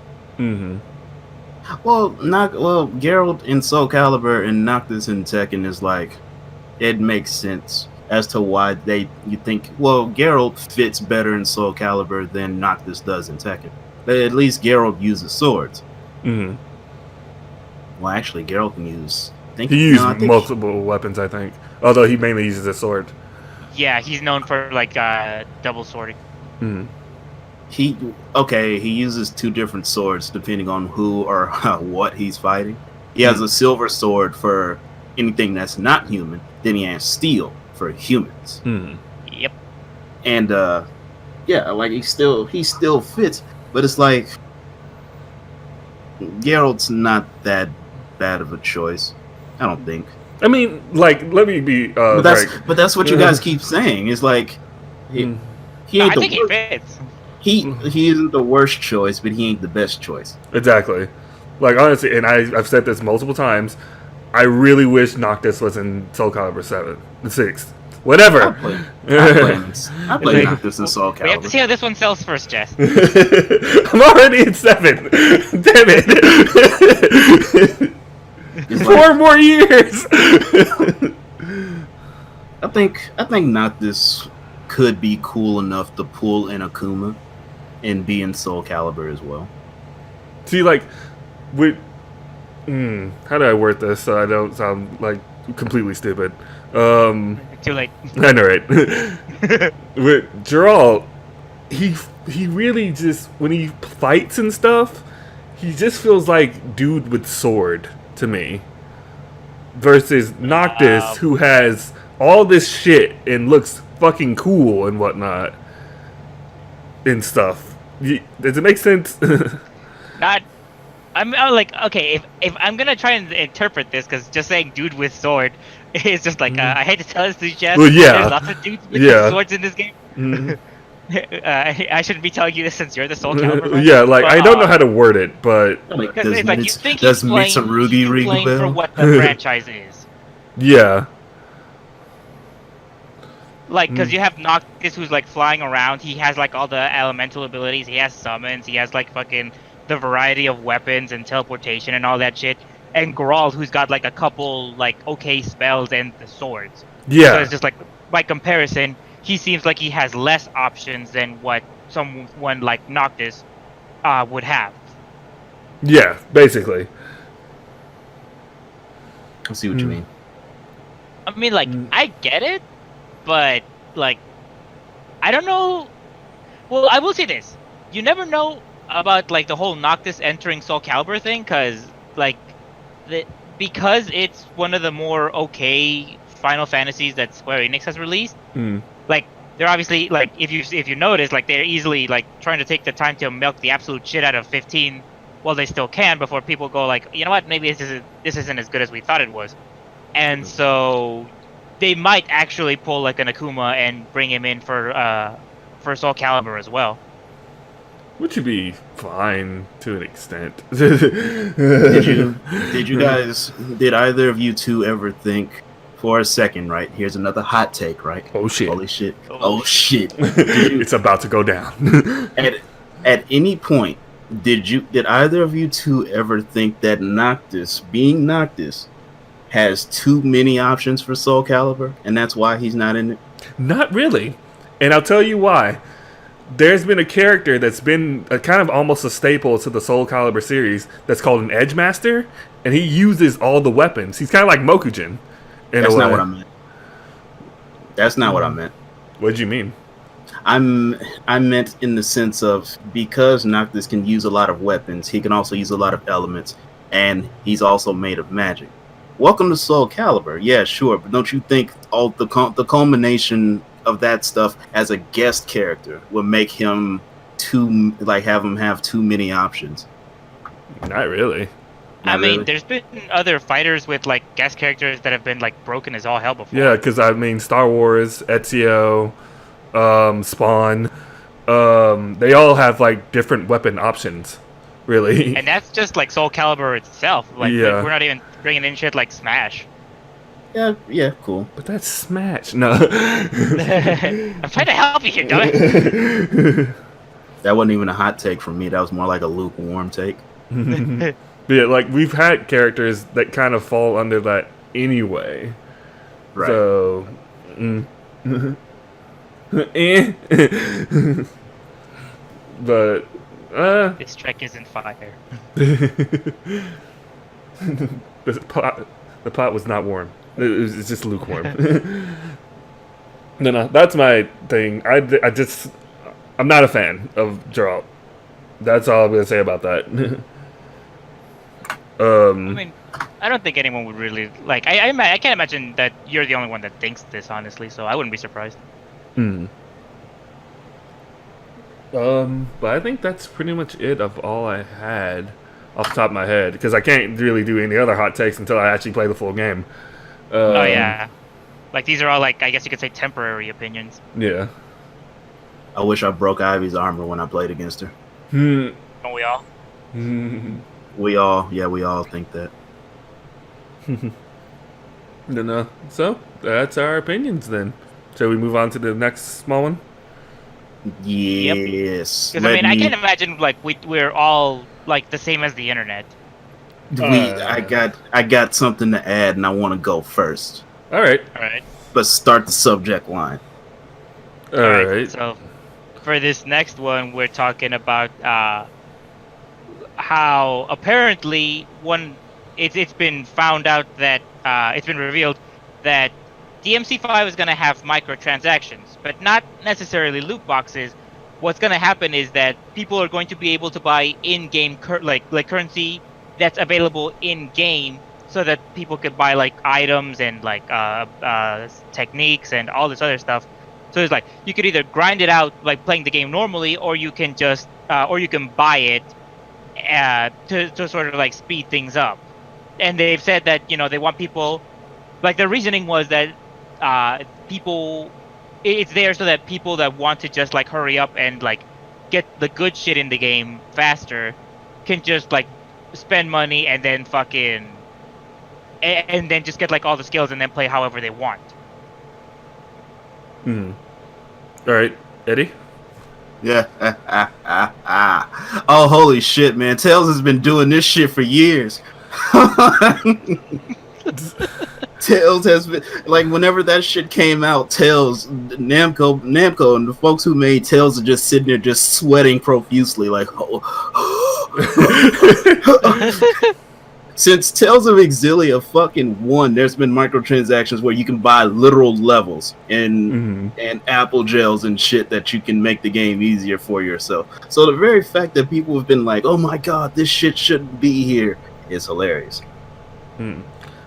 Well, Geralt in SoulCalibur and Noctis in Tekken is like, it makes sense as to why you think, well, Geralt fits better in SoulCalibur than Noctis does in Tekken. But at least Geralt uses swords. Well, actually, Geralt can use. He used multiple weapons, I think. Although he mainly uses a sword. Yeah, he's known for like double swording. He uses two different swords depending on who or what he's fighting. He has a silver sword for anything that's not human. Then he has steel for humans. Yep. And yeah, like he still fits, but it's like Geralt's not that bad of a choice, I don't think. I mean, like, let me be. But that's what you guys keep saying. It's like he ain't I think he fits. He isn't the worst choice, but he ain't the best choice. Exactly. Like, honestly, and I've said this multiple times, I really wish Noctis was in SoulCalibur 7, the 6th, whatever. I play Noctis in SoulCalibur. We have to see how this one sells first, Jess. I'm already at 7. Damn it. 4 more years. I think Noctis could be cool enough to pull in Akuma and be in SoulCalibur as well. See, like, how do I word this so I don't sound like completely stupid? Too late. I know, right? With Geralt, he really just, when he fights and stuff, he just feels like dude with sword to me. Versus Noctis, who has all this shit and looks fucking cool and whatnot and stuff. Does it make sense? I'm like, okay, if I'm gonna try and interpret this, because just saying dude with sword is just like, I hate to tell this to you, Jess. Well, yeah. There's lots of dudes with swords in this game. I shouldn't be telling you this since you're the SoulCalibur. Yeah, like, I don't know how to word it, but because it's like, you think he's playing for what the franchise is. Yeah. Like, because you have Noctis who's like flying around. He has like all the elemental abilities. He has summons. He has like fucking the variety of weapons and teleportation and all that shit. And Geralt, who's got like a couple like okay spells and the swords. Yeah. So it's just like, by comparison, he seems like he has less options than what someone like Noctis would have. Yeah, basically. I see what you mean. I mean, like, I get it, but like, I don't know. Well, I will say this: you never know about like the whole Noctis entering SoulCalibur thing, because it's one of the more okay Final Fantasies that Square Enix has released. Like, they're obviously like, if you notice, like, they're easily like trying to take the time to milk the absolute shit out of 15 while they still can, before people go like, you know what, maybe this isn't as good as we thought it was. And so they might actually pull like an Akuma and bring him in for SoulCalibur as well. Which would be fine to an extent. Did either of you two ever think for a second, right? Here's another hot take, right? Oh shit. Holy shit. Oh shit. It's about to go down. At any point, did either of you two ever think that Noctis, being Noctis, has too many options for SoulCalibur, and that's why he's not in it? Not really. And I'll tell you why. There's been a character that's been kind of almost a staple to the SoulCalibur series that's called an Edge Master, and he uses all the weapons. He's kind of like Mokujin. That's not what I meant. That's not what I meant. What did you mean? I meant in the sense of, because Noctis can use a lot of weapons, he can also use a lot of elements, and he's also made of magic. Welcome to SoulCalibur. Yeah, sure, but don't you think all the culmination of that stuff as a guest character would make him have too many options? Not really. I mean, really? there's been other fighters with like guest characters that have been like broken as all hell before. Yeah, because I mean, Star Wars, Ezio, Spawn, they all have like different weapon options, really. And that's just like SoulCalibur itself. Like, Yeah. we're not even bringing in shit like Smash. Yeah, cool. But that's Smash. No. I'm trying to help you here, dumbass. That wasn't even a hot take from me. That was more like a lukewarm take. But yeah, like we've had characters that kind of fall under that anyway. Right. So, but This trek isn't fire. the pot was not warm. It's just lukewarm. No, that's my thing. I'm not a fan of Geralt. That's all I'm gonna say about that. I mean, I don't think anyone would really like. I can't imagine that you're the only one that thinks this, honestly. So I wouldn't be surprised. But I think that's pretty much it of all I had off the top of my head, because I can't really do any other hot takes until I actually play the full game. Oh yeah, like these are all like, I guess you could say, temporary opinions. Yeah. I wish I broke Ivy's armor when I played against her. Don't we all? We all think that. No. So that's our opinions then. Shall we move on to the next small one? Yes. Because I mean, I can't imagine like we're all like the same as the internet. I got something to add, and I want to go first. All right. All right. But start the subject line. All right. So for this next one, we're talking about how apparently it's been found out that it's been revealed that Dmc V is going to have microtransactions, but not necessarily loot boxes. What's going to happen is that people are going to be able to buy in-game like currency that's available in-game, so that people could buy like items and like techniques and all this other stuff. So it's like you could either grind it out like playing the game normally, or you can just or you can buy it to sort of like speed things up. And they've said that, you know, they want people, like, the reasoning was that it's there so that people that want to just like hurry up and like get the good shit in the game faster can just like spend money and then and then just get like all the skills and then play however they want. All right, Eddie. Yeah. Oh, holy shit, man! Tails has been doing this shit for years. Tails has been like, whenever that shit came out, Tails, Namco, and the folks who made Tails are just sitting there, just sweating profusely, like. Since Tales of Exilia fucking 1, there's been microtransactions where you can buy literal levels and apple gels and shit that you can make the game easier for yourself. So the very fact that people have been like, "Oh my god, this shit shouldn't be here," is hilarious.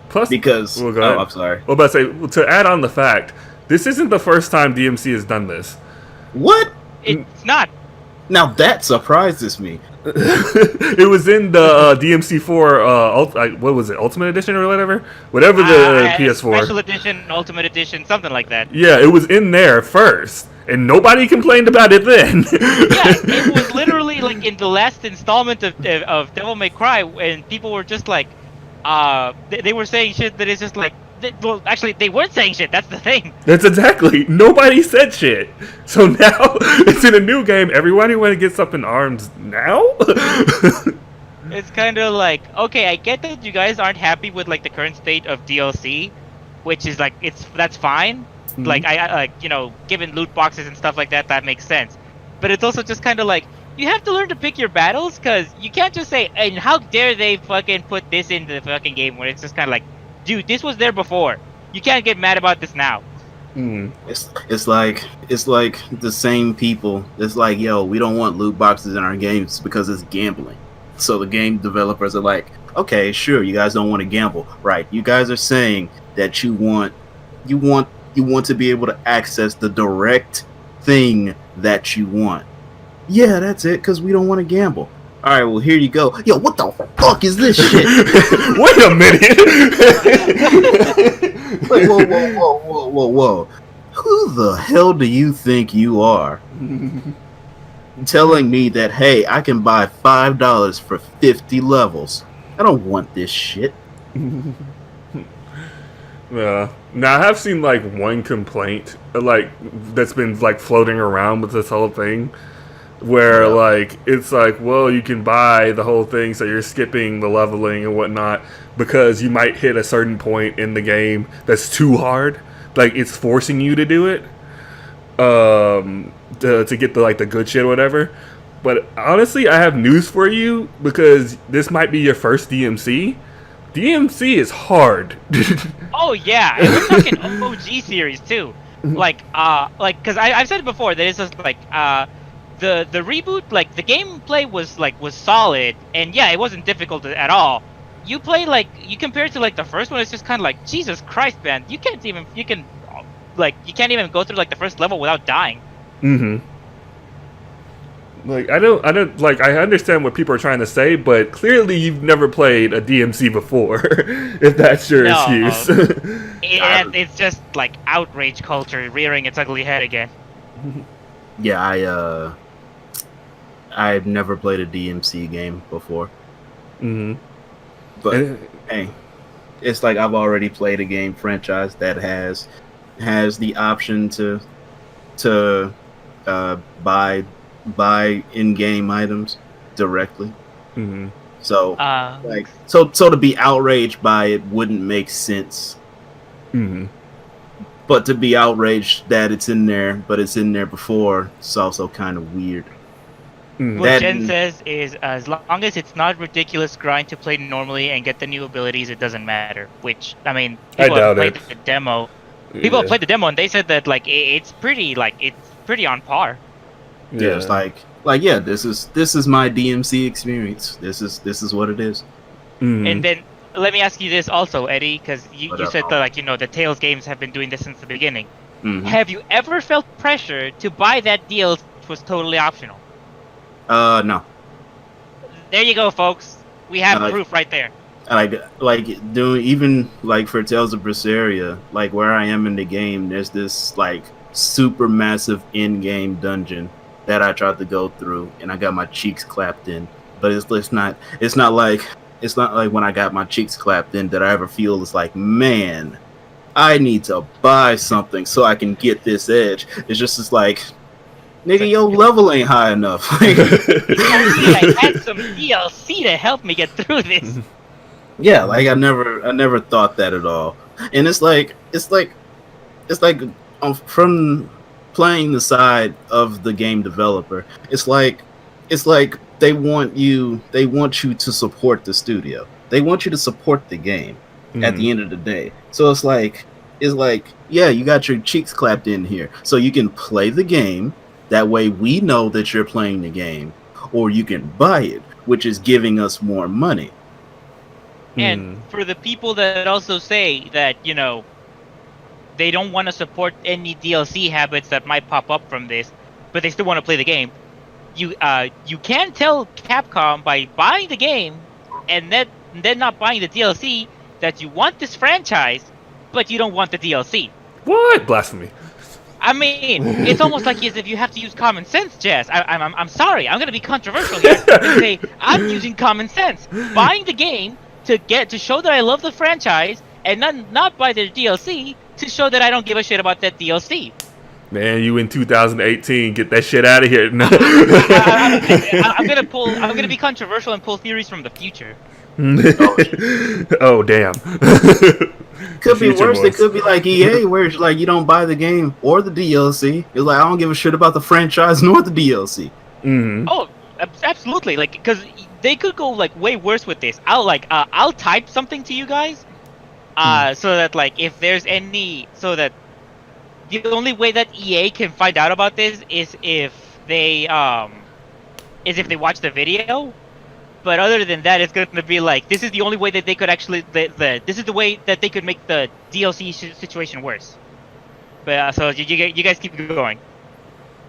Plus, because I'm sorry. Well, but to add on the fact, this isn't the first time DMC has done this. What? It's not. Now that surprises me. It was in the DMC 4, what was it, Ultimate Edition or whatever? Whatever the PS4. Special Edition, Ultimate Edition, something like that. Yeah, it was in there first, and nobody complained about it then. Yeah, it was literally like in the last installment of Devil May Cry, and people were just like, they were saying shit that is just like, well, actually, they weren't saying shit. That's the thing. That's exactly. Nobody said shit. So now it's in a new game. Everybody want to get up in arms now. It's kind of like, okay, I get that you guys aren't happy with like the current state of DLC, which is like that's fine. Like I like, you know, given loot boxes and stuff like that, that makes sense. But it's also just kind of like, you have to learn to pick your battles, because you can't just say, and how dare they fucking put this into the fucking game, when it's just kind of like, dude, this was there before. You can't get mad about this now. It's like the same people. It's like, yo, we don't want loot boxes in our games because it's gambling. So the game developers are like, okay, sure, you guys don't want to gamble, right? You guys are saying that you want to be able to access the direct thing that you want. Yeah, that's it, because we don't want to gamble. All right, well, here you go. Yo, what the fuck is this shit? Wait a minute. Like, whoa. Who the hell do you think you are? Telling me that, hey, I can buy $5 for 50 levels. I don't want this shit. Now I have seen like one complaint like that's been like floating around with this whole thing, where like it's like, well, you can buy the whole thing, so you're skipping the leveling and whatnot because you might hit a certain point in the game that's too hard, like it's forcing you to do it, to get the like the good shit or whatever. But honestly, I have news for you, because this might be your first DMC. DMC is hard. Oh yeah, and we're talking OG series too. Like because I've said it before that it's just like the reboot, like the gameplay was solid, and yeah, it wasn't difficult at all. You play you compare it to like the first one, it's just kind of like, Jesus Christ, man, you can't even go through like the first level without dying. Like I don't like, I understand what people are trying to say, but clearly you've never played a DMC before, if that's your excuse. And it's just like outrage culture rearing its ugly head again. Yeah, I've never played a DMC game before. But hey, it's like I've already played a game franchise that has the option to buy in-game items directly. So so to be outraged by it wouldn't make sense. But to be outraged that it's in there, but it's in there before, it's also kind of weird. What Jen says is, as long as it's not ridiculous grind to play normally and get the new abilities, it doesn't matter. Which, I mean, people have played the demo. People have played the demo, and they said that it's pretty on par. Yeah, it's like yeah, this is my DMC experience. This is what it is. And then let me ask you this also, Eddie, because you said that the Tales games have been doing this since the beginning. Have you ever felt pressure to buy that deal, which was totally optional? No. There you go, folks. We have proof right there. Like doing, even like for Tales of Berseria, like where I am in the game, there's this like super massive in-game dungeon that I tried to go through, and I got my cheeks clapped in. But it's not like when I got my cheeks clapped in that I ever feel it's like, man, I need to buy something so I can get this edge. It's just like, nigga, your level ain't high enough. I had some DLC to help me get through this. Yeah, like I never thought that at all. And it's like from playing the side of the game developer, it's like they want you to support the studio. They want you to support the game at the end of the day. So it's like, yeah, you got your cheeks clapped in here, so you can play the game. That way we know that you're playing the game, or you can buy it, which is giving us more money. And for the people that also say that, they don't want to support any DLC habits that might pop up from this, but they still want to play the game, you can tell Capcom by buying the game and then not buying the DLC that you want this franchise, but you don't want the DLC. What? Blasphemy. I mean, it's almost like as if you have to use common sense, Jess. I'm sorry, I'm gonna be controversial here. And say I'm using common sense, buying the game to show that I love the franchise, and not buy the DLC to show that I don't give a shit about that DLC. Man, you in 2018, get that shit out of here. No. I'm gonna be controversial and pull theories from the future. Oh damn. Could be worse. It could be like EA, where it's like you don't buy the game or the DLC. It's like, I don't give a shit about the franchise nor the DLC. Oh, absolutely. Like, because they could go like way worse with this. I'll type something to you guys, so that like if there's any, so that the only way that EA can find out about this is if they watch the video. But other than that, it's going to be like, this is the only way that they could actually this is the way that they could make the DLC situation worse. But so you guys keep going.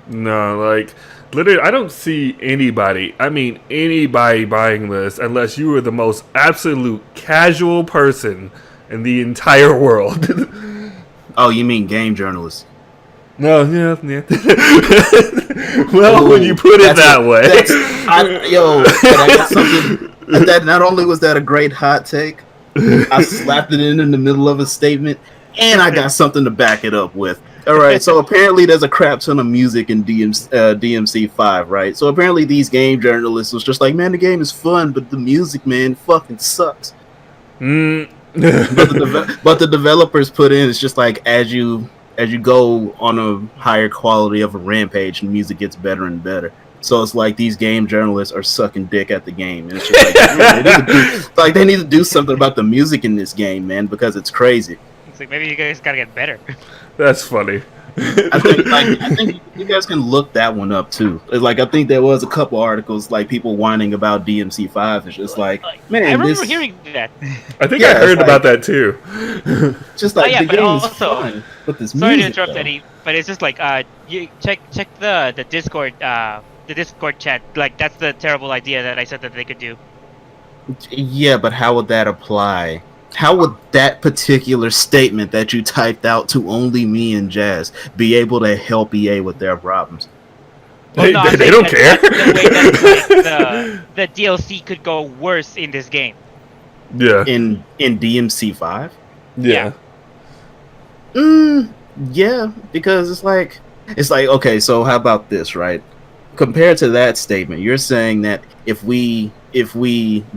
No, like literally, I don't see anybody. I mean, anybody buying this unless you are the most absolute casual person in the entire world. Oh, you mean game journalists? No, yeah. Well, when you put it that way. I got something. That not only was that a great hot take, I slapped it in the middle of a statement, and I got something to back it up with. All right, so apparently there's a crap ton of music in Dmc V, right? So apparently these game journalists was just like, man, the game is fun, but the music, man, fucking sucks. But the developers put in, it's just like as you go on a higher quality of a rampage, the music gets better and better. So it's like these game journalists are sucking dick at the game, and it's just like, they need to do something about the music in this game, man, because it's crazy. It's like maybe you guys gotta get better. That's funny. I think you guys can look that one up too. It's like I think there was a couple articles like people whining about DMC V. It's just like, man, I remember hearing that. I think I heard about that too. Just like the game is also, fun, but this sorry music, to interrupt, though. Eddie, but it's just like you check the Discord chat. Like that's the terrible idea that I said that they could do. Yeah, but how would that apply? How would that particular statement that you typed out to only me and Jazz be able to help EA with their problems? They don't care. That's the way that, like, the DLC could go worse in this game. Yeah. In DMC V? Yeah. Yeah, because it's like okay, so how about this, right? Compared to that statement, you're saying that if we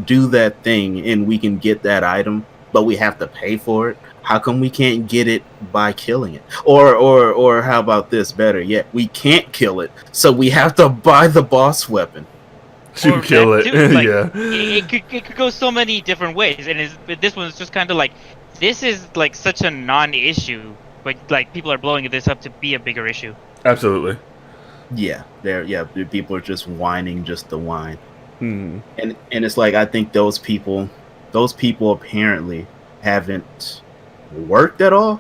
do that thing and we can get that item, but we have to pay for it, how come we can't get it by killing it? Or how about this, better yet, we can't kill it, so we have to buy the boss weapon to kill it. Like, yeah. It could go so many different ways, and this one's just kind of like, this is like such a non-issue, but like people are blowing this up to be a bigger issue. Absolutely. Yeah, people are just whining just to whine. Hmm. And it's like, I think those people apparently haven't worked at all.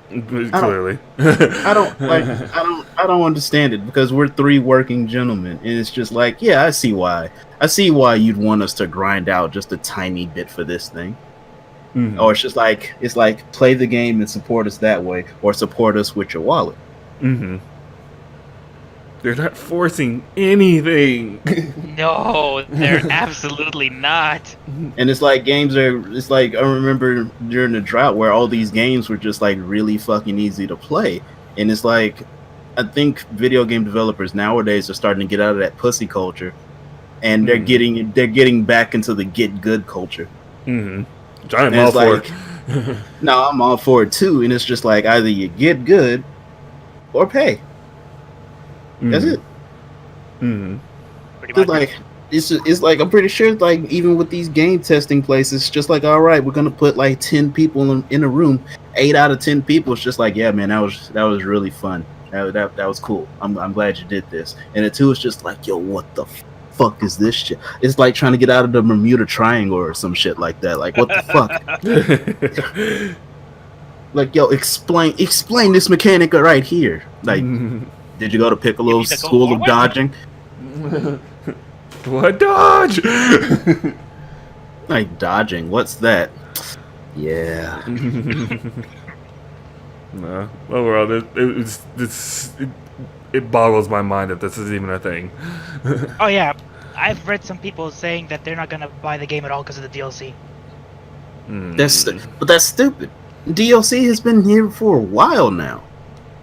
Clearly. I don't understand it, because we're three working gentlemen, and it's just like, yeah, I see why you'd want us to grind out just a tiny bit for this thing. Mm-hmm. Or it's like play the game and support us that way, or support us with your wallet. Mm-hmm. They're not forcing anything. No, they're absolutely not. And it's like it's like, I remember during the drought where all these games were just like really fucking easy to play. And it's like, I think video game developers nowadays are starting to get out of that pussy culture, and they're getting back into the get good culture. Mm-hmm. Which I'm all for. No, I'm all for it too. And it's just like, either you get good or pay. That's it. Mm-hmm. Pretty much. Like, it's like, I'm pretty sure, like, even with these game testing places, it's just like, all right, we're gonna put like 10 people in a room. 8 out of 10 people, it's just like, yeah, man, that was really fun. That was cool. I'm glad you did this. And the two is just like, yo, what the fuck is this shit? It's like trying to get out of the Bermuda Triangle or some shit like that. Like, what the fuck? Like, yo, explain this mechanic right here. Like, did you go to Piccolo's School of Dodging? What dodge? Like, dodging, what's that? Yeah. No. Overall, it boggles my mind that this is even a thing. Oh yeah, I've read some people saying that they're not gonna buy the game at all because of the DLC. But that's stupid. DLC has been here for a while now.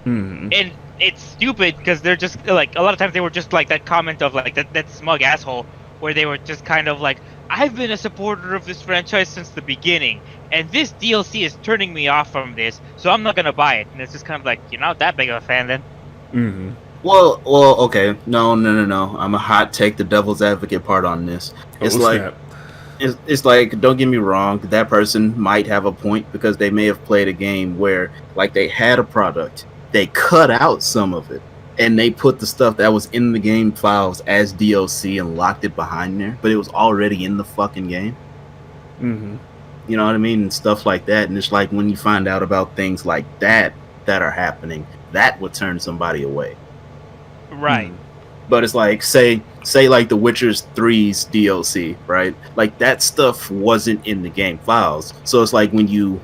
And it's stupid because they're just like, a lot of times they were just like that comment of like that smug asshole where they were just kind of like, I've been a supporter of this franchise since the beginning, and this DLC is turning me off from this, so I'm not gonna buy it. And it's just kind of like, you're not that big of a fan then. Mm-hmm. Well, okay. No. I'm a hot take the devil's advocate part on this. It's it's like, don't get me wrong, that person might have a point, because they may have played a game where, like, they had a product they cut out some of it and they put the stuff that was in the game files as DLC and locked it behind there, but it was already in the fucking game. Mm-hmm. You know what I mean? And stuff like that. And it's like when you find out about things like that are happening, that would turn somebody away. Right. But it's like, say like The Witcher 3's DLC, right? Like that stuff wasn't in the game files. So it's like when you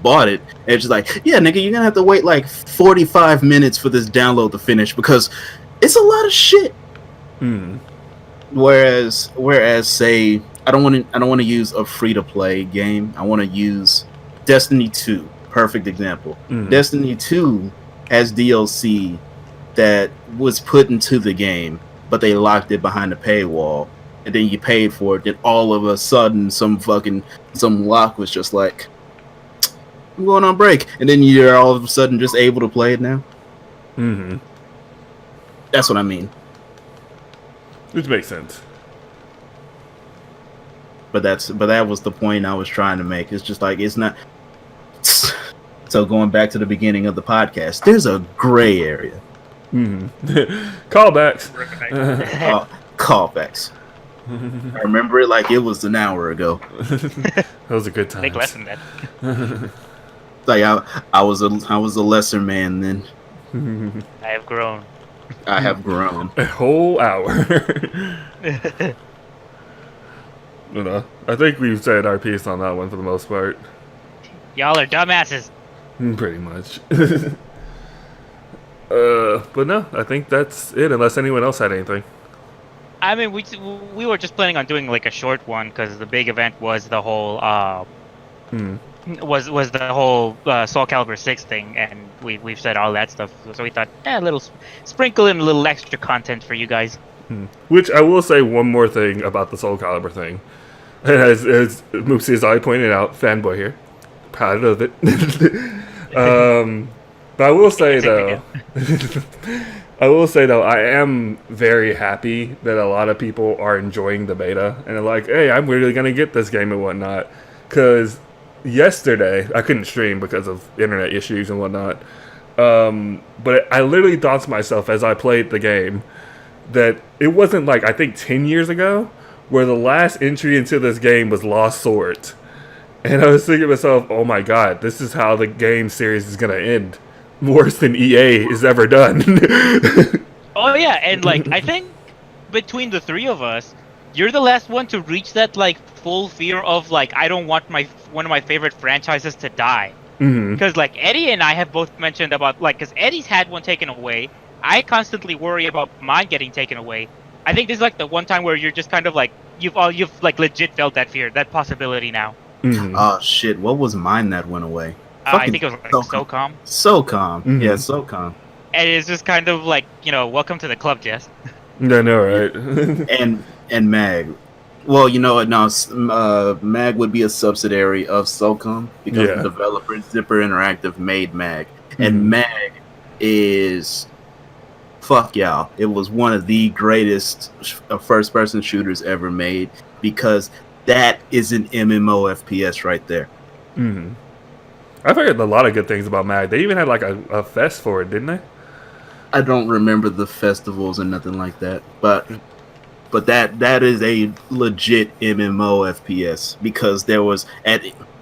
bought it, it's just like, yeah, nigga, you're gonna have to wait like 45 minutes for this download to finish because it's a lot of shit. Whereas say I don't want to use a free to play game. I want to use Destiny 2. Perfect example. Destiny 2 has DLC that was put into the game, but they locked it behind a paywall, and then you paid for it. Then all of a sudden, some lock was just like, "I'm going on break," and then you're all of a sudden just able to play it now. That's what I mean. Which makes sense. But that was the point I was trying to make. It's just like it's not. So going back to the beginning of the podcast, there's a gray area. Callbacks. Callbacks. I remember it like it was an hour ago. Those are good times. Take less than that. Like I was a lesser man then. I have grown. I have grown. A whole hour. You know, I think we've said our piece on that one for the most part. Y'all are dumbasses. Pretty much. But no, I think that's it. Unless anyone else had anything. I mean, we were just planning on doing like a short one because the big event was the whole was the whole SoulCalibur VI thing, and we've said all that stuff. So we thought, a little sprinkle in a little extra content for you guys. Which I will say one more thing about the SoulCalibur thing. As Moopsie has already pointed out, fanboy here, proud of it. But I will say though, I am very happy that a lot of people are enjoying the beta and are like, hey, I'm really gonna get this game and whatnot. Because yesterday I couldn't stream because of internet issues and whatnot. But I literally thought to myself as I played the game that it wasn't like I think 10 years ago where the last entry into this game was Lost Swords. And I was thinking to myself, oh my god, this is how the game series is going to end. Worse than EA has ever done. Oh yeah, and like I think between the three of us, you're the last one to reach that like full fear of like I don't want one of my favorite franchises to die. Because like Eddie and I have both mentioned about like because Eddie's had one taken away. I constantly worry about mine getting taken away. I think this is like the one time where you're just kind of like you've like legit felt that fear, that possibility now. Oh shit! What was mine that went away? I think it was like SOCOM. SOCOM, yeah, SOCOM. And it's just kind of like welcome to the club, Jess. I know, right? and MAG. Well, you know what? No, MAG would be a subsidiary of SOCOM because the developer Zipper Interactive made MAG, and MAG is. Fuck y'all. It was one of the greatest first-person shooters ever made because that is an MMO FPS right there. I've heard a lot of good things about MAG. They even had like a fest for it, didn't they? I don't remember the festivals and nothing like that, but that is a legit MMO FPS because there was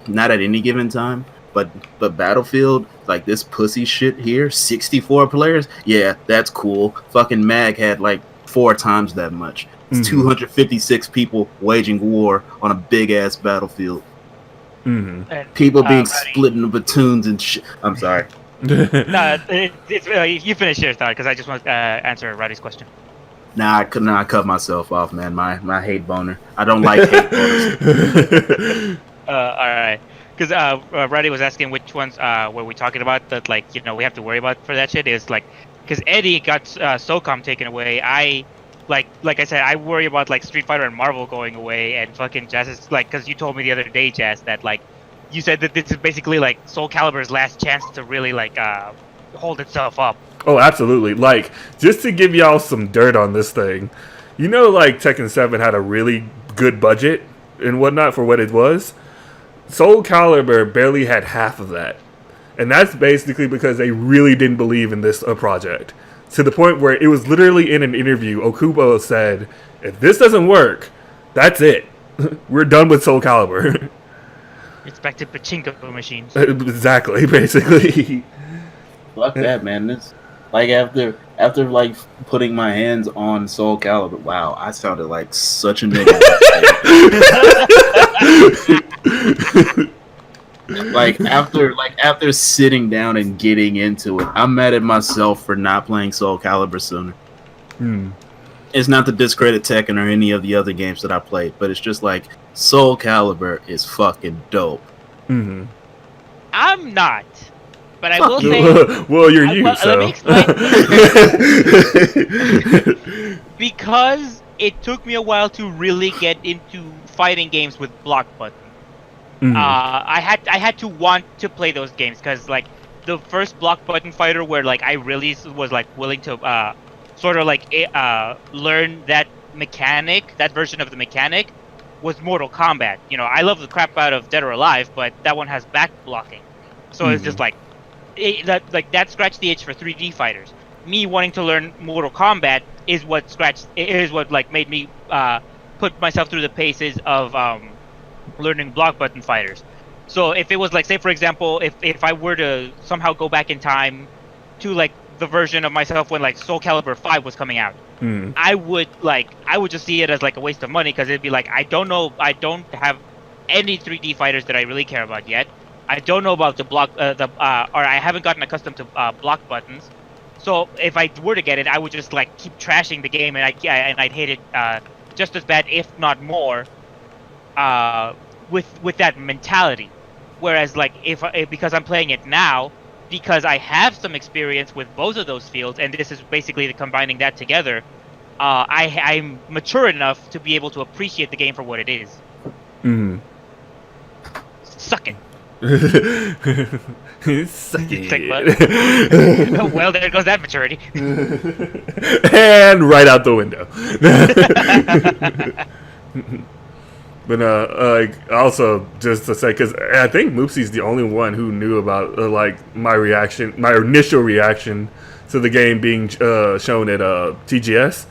not at any given time, but Battlefield, like this pussy shit here, 64 players, yeah, that's cool. Fucking MAG had like 4 times that much. It's 256 people waging war on a big ass battlefield. People being split into platoons and shit. I'm sorry. No, you finish your thought because I just want to answer Roddy's question. Nah, I cut myself off, man. My hate boner. I don't like hate boners. All right. Because Roddy was asking which ones were we talking about that like we have to worry about for that shit is like because Eddie got SOCOM taken away. I like I said I worry about like Street Fighter and Marvel going away and fucking Jazz is like because you told me the other day, Jazz, that like you said that this is basically like SoulCalibur's last chance to really like hold itself up. Oh, absolutely. Like just to give y'all some dirt on this thing, like Tekken 7 had a really good budget and whatnot for what it was. SoulCalibur barely had half of that. And that's basically because they really didn't believe in this project. To the point where it was literally in an interview, Okubo said, if this doesn't work, that's it. We're done with Soul Calibur. It's back to pachinko machines. Exactly, basically. Fuck that, man. This like after like putting my hands on Soul Calibur. Wow, I sounded like such a nigga. like after sitting down and getting into it, I'm mad at myself for not playing Soul Calibur sooner. It's not to discredit Tekken or any of the other games that I played, but it's just like Soul Calibur is fucking dope. I'm not. But I will say... well, you're you, so... Let me explain. Because it took me a while to really get into fighting games with block button. I had to want to play those games, because like the first block button fighter where like I really was like willing to sort of like learn that mechanic, that version of the mechanic, was Mortal Kombat. You know, I love the crap out of Dead or Alive, but that one has back blocking, so it's just like that scratched the itch for 3D fighters. Me wanting to learn Mortal Kombat is what like made me put myself through the paces of learning block button fighters. So if it was like, say for example, if I were to somehow go back in time to like the version of myself when like Soul Calibur V was coming out, I would just see it as like a waste of money, because it'd be like, I don't have any 3D fighters that I really care about yet. I don't know about the block or I haven't gotten accustomed to block buttons. So if I were to get it, I would just like keep trashing the game, and I'd hate it just as bad, if not more, with that mentality. Whereas like because I'm playing it now, because I have some experience with both of those fields, and this is basically combining that together, I'm mature enough to be able to appreciate the game for what it is. Suck it. Suck it. Well, there goes that maturity. And right out the window. But like, also just to say, because I think Moopsie's the only one who knew about like my initial reaction to the game being shown at TGS.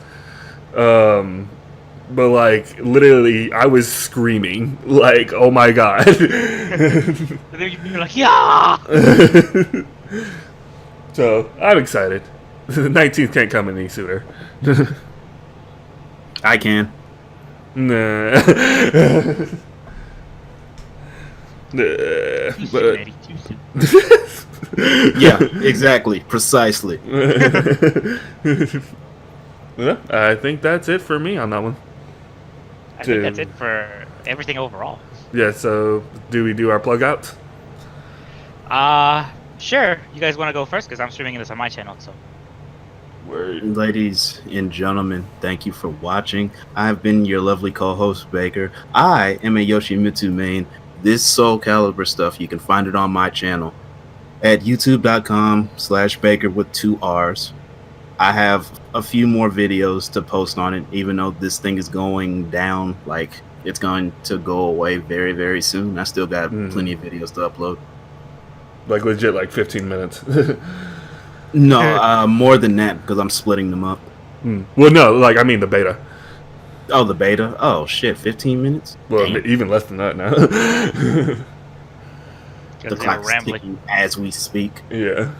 But like, literally, I was screaming like, "Oh my god!" You're like, yeah. So I'm excited. The 19th can't come any sooner. I can. Nah. Too soon, Eddie, too soon. Yeah, exactly, precisely. Yeah, I think that's it for me on that one. I think that's it for everything overall. Yeah, so do we do our plug outs? Sure. You guys want to go first? Because I'm streaming this on my channel, so. Word. Ladies and gentlemen, thank you for watching. I've been your lovely co-host, Baker. I am a Yoshimitsu main. This Soul Calibur stuff, you can find it on my channel at youtube.com/Baker with 2 R's. I have a few more videos to post on it, even though this thing is going down, like it's going to go away very, very soon. I still got plenty of videos to upload. Like legit, like 15 minutes. No, more than that, because I'm splitting them up. Well, no, like, I mean the beta. Oh, the beta? Oh, shit, 15 minutes? Well, Damn. even less than that now. The clock's ticking as we speak. Yeah.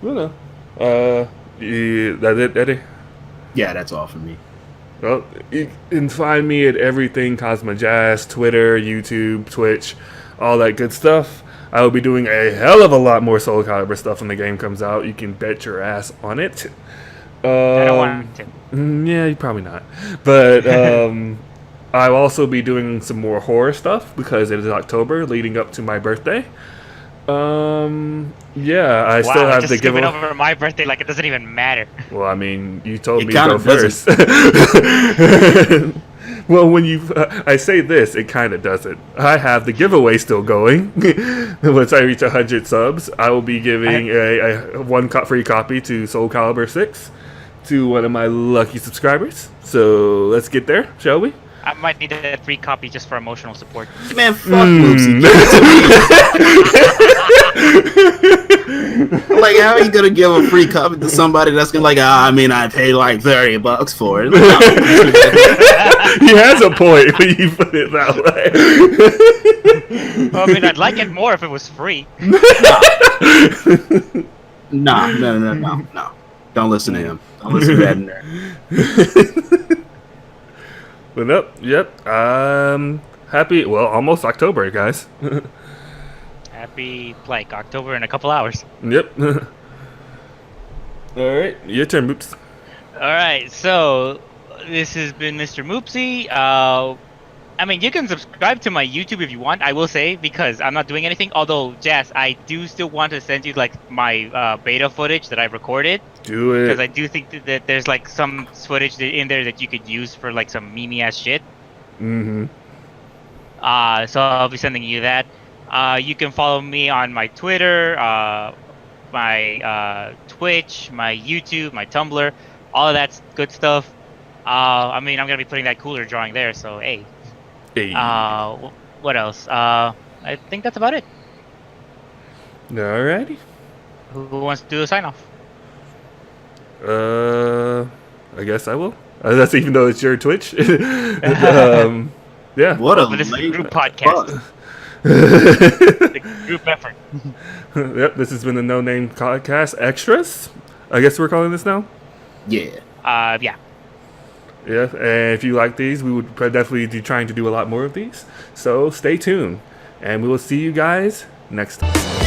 Well, no. That's it, Eddie? Yeah, that's all for me. Well, you can find me at everything Cosmo Jazz, Twitter, YouTube, Twitch, all that good stuff. I will be doing a hell of a lot more Soul Calibur stuff when the game comes out. You can bet your ass on it. I don't want to. Yeah, probably not. But I'll also be doing some more horror stuff because it is October, leading up to my birthday. Yeah, I still have the giveaway. Over my birthday like it doesn't even matter. Well, I mean, you told me to kinda go first. Well, when I say this, it kind of doesn't. I have the giveaway still going. Once I reach 100 subs, I will be giving one free copy to SoulCalibur VI to one of my lucky subscribers. So let's get there, shall we? I might need that free copy just for emotional support. Man, fuck Moopsy. Like, how are you gonna give a free copy to somebody that's gonna I paid like $30 for it? He has a point when you put it that way. Well, I mean, I'd like it more if it was free. No. Don't listen to him. Don't listen to that nerd. But nope, yep. Happy, almost October, guys. Happy, like, October in a couple hours. Yep. Alright, your turn, Moops. Alright, so this has been Mr. Moopsy. I mean, you can subscribe to my YouTube if you want, I will say, because I'm not doing anything. Although, Jazz, I do still want to send you, like, my beta footage that I recorded. Do it. Because I do think that there's, like, some footage in there that you could use for, like, some meme-ass shit. Mm-hmm. So I'll be sending you that. You can follow me on my Twitter, my Twitch, my YouTube, my Tumblr, all of that good stuff. I mean, I'm going to be putting that cooler drawing there, so, hey. Hey. What else? I think that's about it. Alrighty. Who wants to do the sign-off? I guess I will. That's even though it's your Twitch. Yeah. What a But this is a lame group podcast. fuck. The group effort. Yep, this has been the No Name Podcast Extras. I guess we're calling this now? Yeah. Yeah. Yeah, and if you like these, we would definitely be trying to do a lot more of these. So stay tuned, and we will see you guys next time.